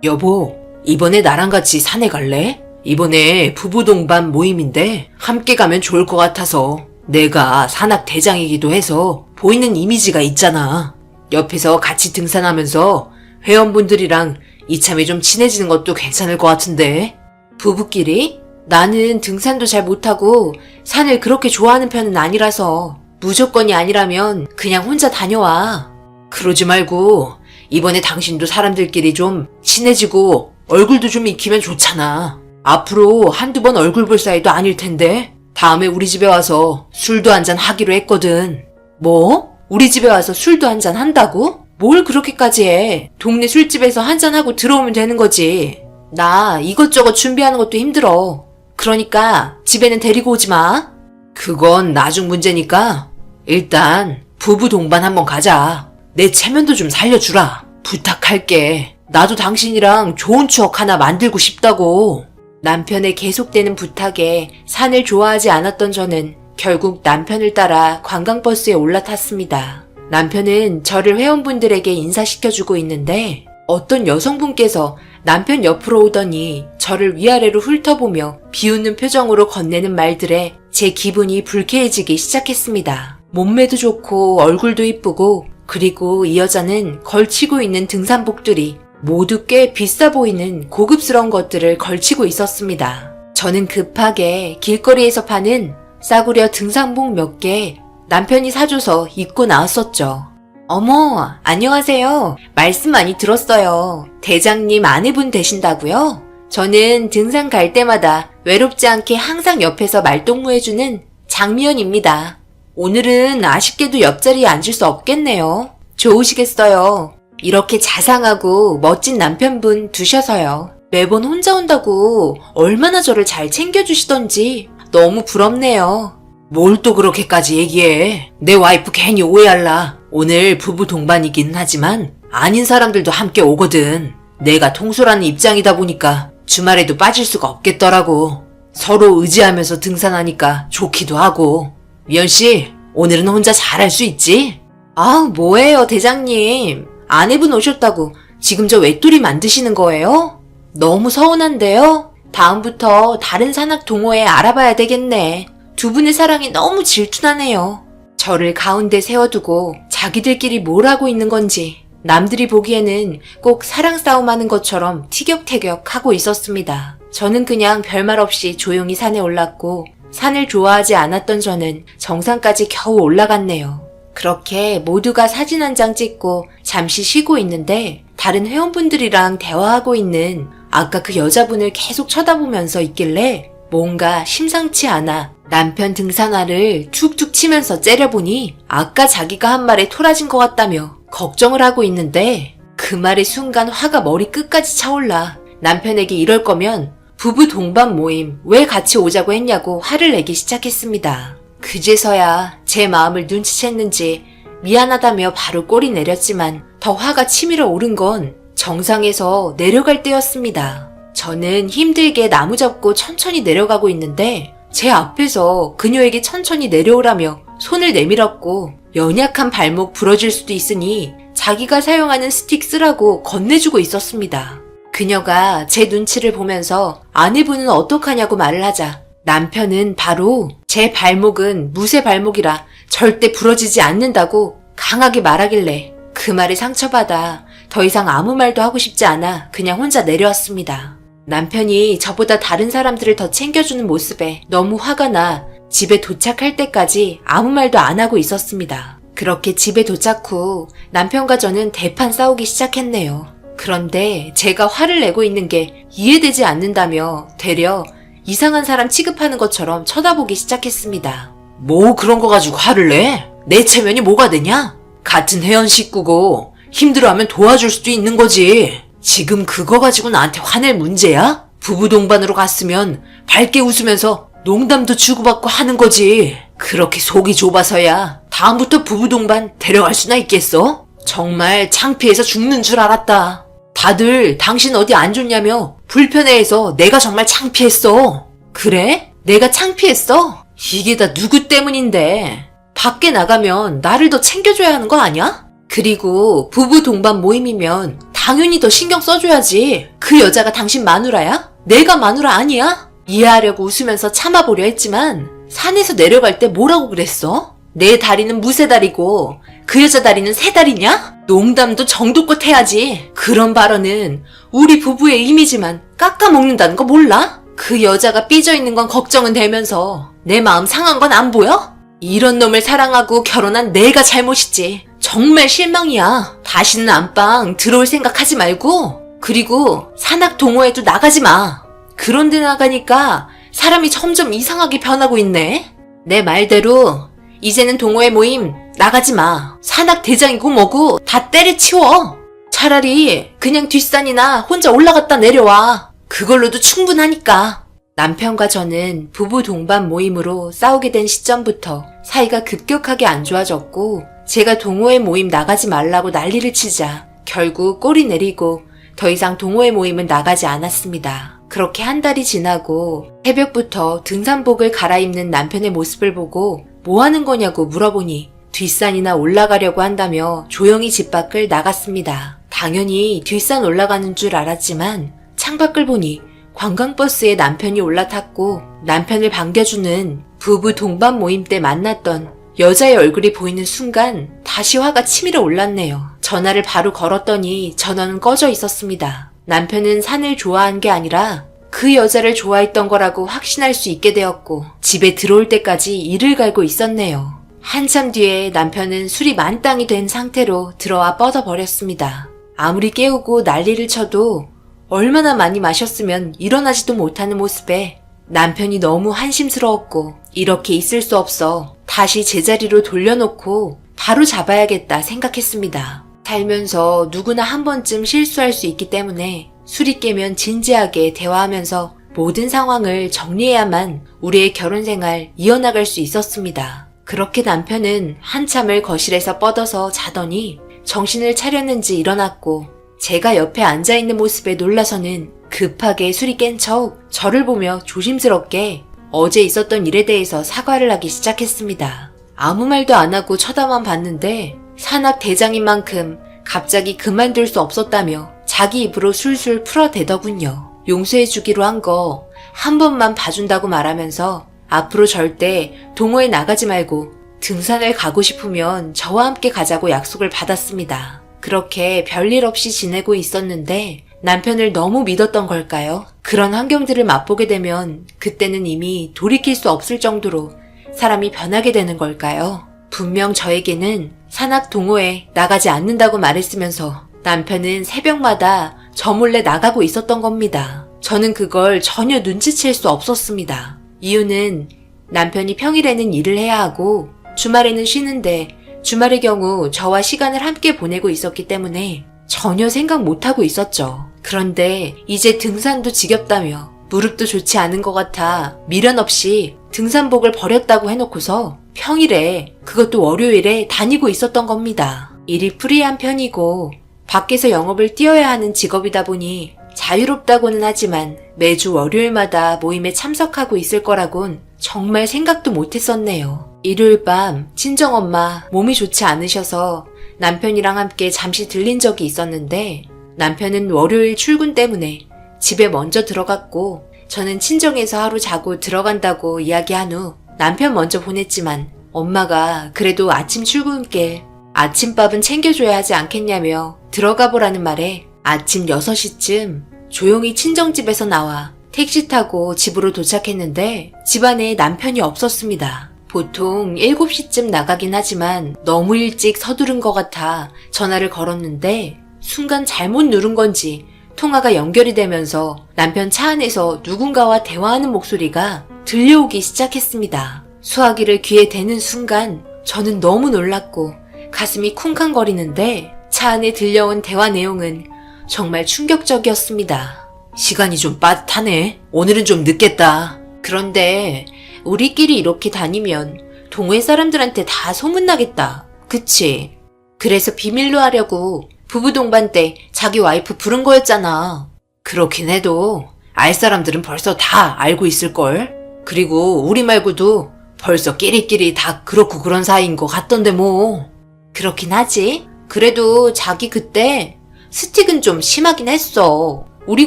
여보, 이번에 나랑 같이 산에 갈래? 이번에 부부 동반 모임인데 함께 가면 좋을 것 같아서. 내가 산악 대장이기도 해서 보이는 이미지가 있잖아. 옆에서 같이 등산하면서 회원분들이랑 이참에 좀 친해지는 것도 괜찮을 것 같은데. 부부끼리? 나는 등산도 잘 못하고 산을 그렇게 좋아하는 편은 아니라서 무조건이 아니라면 그냥 혼자 다녀와. 그러지 말고 이번에 당신도 사람들끼리 좀 친해지고 얼굴도 좀 익히면 좋잖아. 앞으로 한두 번 얼굴 볼 사이도 아닐 텐데. 다음에 우리 집에 와서 술도 한잔 하기로 했거든. 뭐? 우리 집에 와서 술도 한잔 한다고? 뭘 그렇게까지 해? 동네 술집에서 한잔하고 들어오면 되는 거지. 나 이것저것 준비하는 것도 힘들어. 그러니까 집에는 데리고 오지 마. 그건 나중 문제니까 일단 부부 동반 한번 가자. 내 체면도 좀 살려주라. 부탁할게. 나도 당신이랑 좋은 추억 하나 만들고 싶다고. 남편의 계속되는 부탁에 산을 좋아하지 않았던 저는 결국 남편을 따라 관광버스에 올라탔습니다. 남편은 저를 회원분들에게 인사시켜주고 있는데 어떤 여성분께서 남편 옆으로 오더니 저를 위아래로 훑어보며 비웃는 표정으로 건네는 말들에 제 기분이 불쾌해지기 시작했습니다. 몸매도 좋고 얼굴도 이쁘고 그리고 이 여자는 걸치고 있는 등산복들이 모두 꽤 비싸 보이는 고급스러운 것들을 걸치고 있었습니다. 저는 급하게 길거리에서 파는 싸구려 등산복 몇 개 남편이 사줘서 입고 나왔었죠. 어머, 안녕하세요. 말씀 많이 들었어요. 대장님 아내분 되신다고요? 저는 등산 갈 때마다 외롭지 않게 항상 옆에서 말동무해주는 장미연입니다. 오늘은 아쉽게도 옆자리에 앉을 수 없겠네요. 좋으시겠어요. 이렇게 자상하고 멋진 남편분 두셔서요. 매번 혼자 온다고 얼마나 저를 잘 챙겨주시던지 너무 부럽네요. 뭘 또 그렇게까지 얘기해. 내 와이프 괜히 오해할라. 오늘 부부 동반이긴 하지만 아닌 사람들도 함께 오거든. 내가 통솔하는 입장이다 보니까 주말에도 빠질 수가 없겠더라고. 서로 의지하면서 등산하니까 좋기도 하고. 미연씨, 오늘은 혼자 잘할 수 있지? 아, 뭐예요, 대장님. 아내분 오셨다고 지금 저 외톨이 만드시는 거예요? 너무 서운한데요? 다음부터 다른 산악 동호회 알아봐야 되겠네. 두 분의 사랑이 너무 질투나네요. 저를 가운데 세워두고 자기들끼리 뭘 하고 있는 건지 남들이 보기에는 꼭 사랑 싸움하는 것처럼 티격태격 하고 있었습니다. 저는 그냥 별말 없이 조용히 산에 올랐고 산을 좋아하지 않았던 저는 정상까지 겨우 올라갔네요. 그렇게 모두가 사진 한 장 찍고 잠시 쉬고 있는데 다른 회원분들이랑 대화하고 있는 아까 그 여자분을 계속 쳐다보면서 있길래 뭔가 심상치 않아 남편 등산화를 툭툭 치면서 째려보니 아까 자기가 한 말에 토라진 것 같다며 걱정을 하고 있는데 그 말에 순간 화가 머리 끝까지 차올라 남편에게 이럴 거면 부부 동반 모임 왜 같이 오자고 했냐고 화를 내기 시작했습니다. 그제서야 제 마음을 눈치챘는지 미안하다며 바로 꼬리 내렸지만 더 화가 치밀어 오른 건 정상에서 내려갈 때였습니다. 저는 힘들게 나무 잡고 천천히 내려가고 있는데 제 앞에서 그녀에게 천천히 내려오라며 손을 내밀었고 연약한 발목 부러질 수도 있으니 자기가 사용하는 스틱 쓰라고 건네주고 있었습니다. 그녀가 제 눈치를 보면서 아내분은 어떡하냐고 말을 하자 남편은 바로 제 발목은 무쇠 발목이라 절대 부러지지 않는다고 강하게 말하길래 그 말에 상처받아 더 이상 아무 말도 하고 싶지 않아 그냥 혼자 내려왔습니다. 남편이 저보다 다른 사람들을 더 챙겨주는 모습에 너무 화가 나 집에 도착할 때까지 아무 말도 안 하고 있었습니다. 그렇게 집에 도착 후 남편과 저는 대판 싸우기 시작했네요. 그런데 제가 화를 내고 있는 게 이해되지 않는다며 되려 이상한 사람 취급하는 것처럼 쳐다보기 시작했습니다. 뭐 그런 거 가지고 화를 내? 내 체면이 뭐가 되냐? 같은 회원 식구고 힘들어하면 도와줄 수도 있는 거지. 지금 그거 가지고 나한테 화낼 문제야? 부부 동반으로 갔으면 밝게 웃으면서 농담도 주고받고 하는 거지. 그렇게 속이 좁아서야 다음부터 부부 동반 데려갈 수나 있겠어? 정말 창피해서 죽는 줄 알았다. 다들 당신 어디 안 좋냐며 불편해해서 내가 정말 창피했어. 그래? 내가 창피했어? 이게 다 누구 때문인데. 밖에 나가면 나를 더 챙겨줘야 하는 거 아니야? 그리고 부부 동반 모임이면 당연히 더 신경 써줘야지. 그 여자가 당신 마누라야? 내가 마누라 아니야? 이해하려고 웃으면서 참아보려 했지만 산에서 내려갈 때 뭐라고 그랬어? 내 다리는 무쇠다리고 그 여자 다리는 새다리냐? 농담도 정도껏 해야지. 그런 발언은 우리 부부의 이미지만 깎아먹는다는 거 몰라? 그 여자가 삐져있는 건 걱정은 되면서 내 마음 상한 건 안 보여? 이런 놈을 사랑하고 결혼한 내가 잘못이지. 정말 실망이야. 다시는 안방 들어올 생각하지 말고. 그리고 산악 동호회도 나가지 마. 그런 데 나가니까 사람이 점점 이상하게 변하고 있네. 내 말대로 이제는 동호회 모임 나가지 마. 산악 대장이고 뭐고 다 때려치워. 차라리 그냥 뒷산이나 혼자 올라갔다 내려와. 그걸로도 충분하니까. 남편과 저는 부부 동반 모임으로 싸우게 된 시점부터 사이가 급격하게 안 좋아졌고 제가 동호회 모임 나가지 말라고 난리를 치자 결국 꼬리 내리고 더 이상 동호회 모임은 나가지 않았습니다. 그렇게 한 달이 지나고 새벽부터 등산복을 갈아입는 남편의 모습을 보고 뭐 하는 거냐고 물어보니 뒷산이나 올라가려고 한다며 조용히 집 밖을 나갔습니다. 당연히 뒷산 올라가는 줄 알았지만 창밖을 보니 관광버스에 남편이 올라탔고 남편을 반겨주는 부부 동반 모임 때 만났던 여자의 얼굴이 보이는 순간 다시 화가 치밀어 올랐네요. 전화를 바로 걸었더니 전원은 꺼져 있었습니다. 남편은 산을 좋아한 게 아니라 그 여자를 좋아했던 거라고 확신할 수 있게 되었고 집에 들어올 때까지 이를 갈고 있었네요. 한참 뒤에 남편은 술이 만땅이 된 상태로 들어와 뻗어버렸습니다. 아무리 깨우고 난리를 쳐도 얼마나 많이 마셨으면 일어나지도 못하는 모습에 남편이 너무 한심스러웠고 이렇게 있을 수 없어 다시 제자리로 돌려놓고 바로 잡아야겠다 생각했습니다. 살면서 누구나 한 번쯤 실수할 수 있기 때문에 술이 깨면 진지하게 대화하면서 모든 상황을 정리해야만 우리의 결혼 생활 이어나갈 수 있었습니다. 그렇게 남편은 한참을 거실에서 뻗어서 자더니 정신을 차렸는지 일어났고 제가 옆에 앉아있는 모습에 놀라서는 급하게 술이 깬 척 저를 보며 조심스럽게 어제 있었던 일에 대해서 사과를 하기 시작했습니다. 아무 말도 안 하고 쳐다만 봤는데 산악 대장인 만큼 갑자기 그만둘 수 없었다며 자기 입으로 술술 풀어대더군요. 용서해주기로 한 거 한 번만 봐준다고 말하면서 앞으로 절대 동호회 나가지 말고 등산을 가고 싶으면 저와 함께 가자고 약속을 받았습니다. 그렇게 별일 없이 지내고 있었는데 남편을 너무 믿었던 걸까요? 그런 환경들을 맛보게 되면 그때는 이미 돌이킬 수 없을 정도로 사람이 변하게 되는 걸까요? 분명 저에게는 산악 동호회 나가지 않는다고 말했으면서 남편은 새벽마다 저 몰래 나가고 있었던 겁니다. 저는 그걸 전혀 눈치챌 수 없었습니다. 이유는 남편이 평일에는 일을 해야 하고 주말에는 쉬는데 주말의 경우 저와 시간을 함께 보내고 있었기 때문에 전혀 생각 못하고 있었죠. 그런데 이제 등산도 지겹다며 무릎도 좋지 않은 것 같아 미련 없이 등산복을 버렸다고 해놓고서 평일에 그것도 월요일에 다니고 있었던 겁니다. 일이 프리한 편이고 밖에서 영업을 뛰어야 하는 직업이다 보니 자유롭다고는 하지만 매주 월요일마다 모임에 참석하고 있을 거라곤 정말 생각도 못했었네요. 일요일 밤 친정엄마 몸이 좋지 않으셔서 남편이랑 함께 잠시 들린 적이 있었는데 남편은 월요일 출근 때문에 집에 먼저 들어갔고 저는 친정에서 하루 자고 들어간다고 이야기한 후 남편 먼저 보냈지만 엄마가 그래도 아침 출근길 아침밥은 챙겨줘야 하지 않겠냐며 들어가 보라는 말에 아침 6시쯤 조용히 친정집에서 나와 택시 타고 집으로 도착했는데 집안에 남편이 없었습니다. 보통 7시쯤 나가긴 하지만 너무 일찍 서두른 것 같아 전화를 걸었는데 순간 잘못 누른 건지 통화가 연결이 되면서 남편 차 안에서 누군가와 대화하는 목소리가 들려오기 시작했습니다. 수화기를 귀에 대는 순간 저는 너무 놀랐고 가슴이 쿵쾅거리는데 차 안에 들려온 대화 내용은 정말 충격적이었습니다. 시간이 좀 빠듯하네. 오늘은 좀 늦겠다. 그런데 우리끼리 이렇게 다니면 동호회 사람들한테 다 소문나겠다. 그치? 그래서 비밀로 하려고 부부 동반 때 자기 와이프 부른 거였잖아. 그렇긴 해도 알 사람들은 벌써 다 알고 있을걸. 그리고 우리 말고도 벌써 끼리끼리 다 그렇고 그런 사이인 것 같던데 뭐. 그렇긴 하지. 그래도 자기 그때 스틱은 좀 심하긴 했어. 우리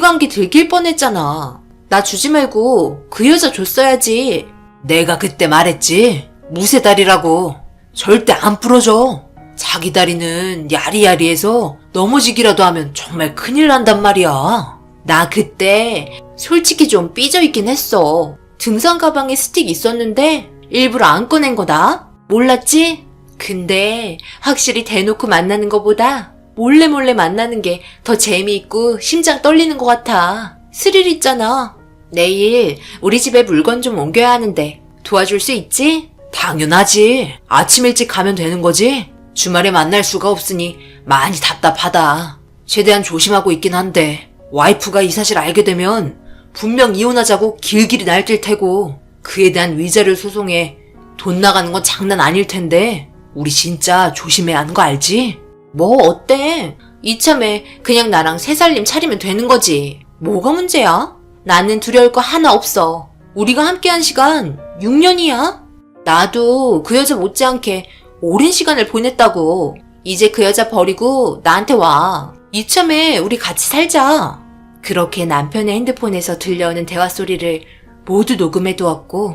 관계 들킬 뻔했잖아. 나 주지 말고 그 여자 줬어야지. 내가 그때 말했지. 무쇠다리라고. 절대 안 부러져. 자기 다리는 야리야리해서 넘어지기라도 하면 정말 큰일 난단 말이야. 나 그때 솔직히 좀 삐져있긴 했어. 등산 가방에 스틱 있었는데 일부러 안 꺼낸 거다. 몰랐지? 근데 확실히 대놓고 만나는 거보다 몰래 만나는 게 더 재미있고 심장 떨리는 것 같아. 스릴 있잖아. 내일 우리 집에 물건 좀 옮겨야 하는데 도와줄 수 있지? 당연하지. 아침 일찍 가면 되는 거지. 주말에 만날 수가 없으니 많이 답답하다. 최대한 조심하고 있긴 한데 와이프가 이 사실 알게 되면 분명 이혼하자고 길길이 날뛸 테고 그에 대한 위자료 소송에 돈 나가는 건 장난 아닐 텐데 우리 진짜 조심해야 하는 거 알지? 뭐 어때? 이참에 그냥 나랑 새 살림 차리면 되는 거지. 뭐가 문제야? 나는 두려울 거 하나 없어. 우리가 함께한 시간 6년이야. 나도 그 여자 못지않게 오랜 시간을 보냈다고. 이제 그 여자 버리고 나한테 와. 이참에 우리 같이 살자. 그렇게 남편의 핸드폰에서 들려오는 대화 소리를 모두 녹음해 두었고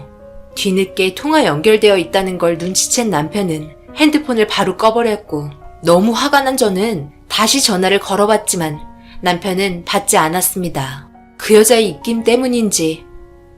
뒤늦게 통화 연결되어 있다는 걸 눈치챈 남편은 핸드폰을 바로 꺼버렸고 너무 화가 난 저는 다시 전화를 걸어봤지만 남편은 받지 않았습니다. 그 여자의 입김 때문인지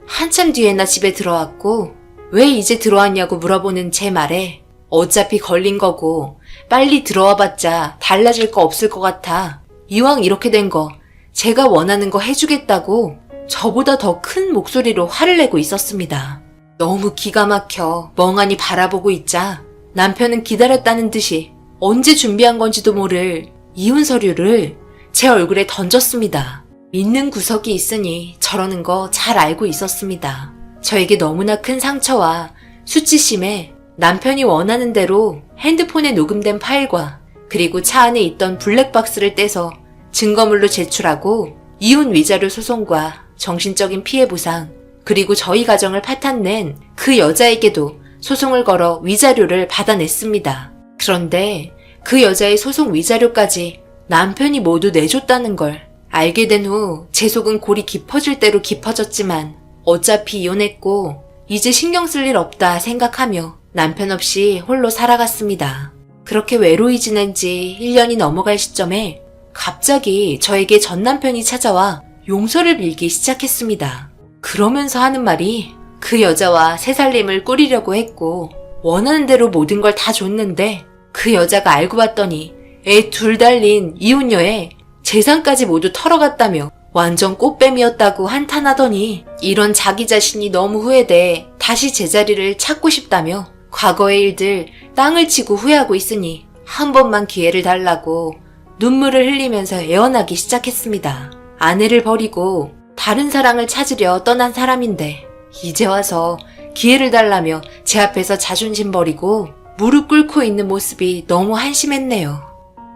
한참 뒤에나 집에 들어왔고 왜 이제 들어왔냐고 물어보는 제 말에 어차피 걸린 거고 빨리 들어와봤자 달라질 거 없을 것 같아. 이왕 이렇게 된 거 제가 원하는 거 해주겠다고 저보다 더 큰 목소리로 화를 내고 있었습니다. 너무 기가 막혀 멍하니 바라보고 있자 남편은 기다렸다는 듯이 언제 준비한 건지도 모를 이혼 서류를 제 얼굴에 던졌습니다. 믿는 구석이 있으니 저러는 거 잘 알고 있었습니다. 저에게 너무나 큰 상처와 수치심에 남편이 원하는 대로 핸드폰에 녹음된 파일과 그리고 차 안에 있던 블랙박스를 떼서 증거물로 제출하고 이혼 위자료 소송과 정신적인 피해 보상 그리고 저희 가정을 파탄낸 그 여자에게도 소송을 걸어 위자료를 받아냈습니다. 그런데 그 여자의 소송 위자료까지 남편이 모두 내줬다는 걸 알게 된 후 제 속은 골이 깊어질 대로 깊어졌지만 어차피 이혼했고 이제 신경 쓸 일 없다 생각하며 남편 없이 홀로 살아갔습니다. 그렇게 외로이 지낸 지 1년이 넘어갈 시점에 갑자기 저에게 전 남편이 찾아와 용서를 빌기 시작했습니다. 그러면서 하는 말이 그 여자와 새 살림을 꾸리려고 했고 원하는 대로 모든 걸 다 줬는데 그 여자가 알고 봤더니 애 둘 달린 이혼녀에 재산까지 모두 털어갔다며 완전 꽃뱀이었다고 한탄하더니 이런 자기 자신이 너무 후회돼 다시 제자리를 찾고 싶다며 과거의 일들 땅을 치고 후회하고 있으니 한 번만 기회를 달라고 눈물을 흘리면서 애원하기 시작했습니다. 아내를 버리고 다른 사랑을 찾으려 떠난 사람인데 이제 와서 기회를 달라며 제 앞에서 자존심 버리고 무릎 꿇고 있는 모습이 너무 한심했네요.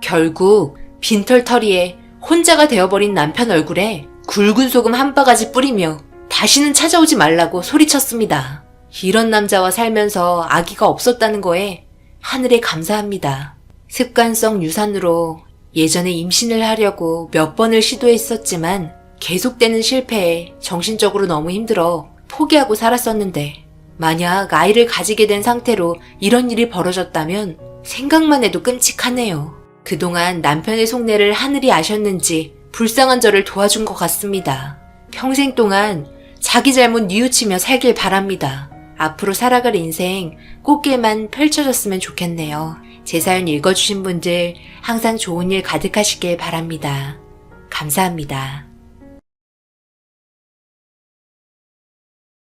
결국 빈털터리에 혼자가 되어버린 남편 얼굴에 굵은 소금 한 바가지 뿌리며 다시는 찾아오지 말라고 소리쳤습니다. 이런 남자와 살면서 아기가 없었다는 거에 하늘에 감사합니다. 습관성 유산으로 예전에 임신을 하려고 몇 번을 시도했었지만 계속되는 실패에 정신적으로 너무 힘들어 포기하고 살았었는데 만약 아이를 가지게 된 상태로 이런 일이 벌어졌다면 생각만 해도 끔찍하네요. 그동안 남편의 속내를 하늘이 아셨는지 불쌍한 저를 도와준 것 같습니다. 평생 동안 자기 잘못 뉘우치며 살길 바랍니다. 앞으로 살아갈 인생 꽃길만 펼쳐졌으면 좋겠네요. 제 사연 읽어주신 분들 항상 좋은 일 가득하시길 바랍니다. 감사합니다.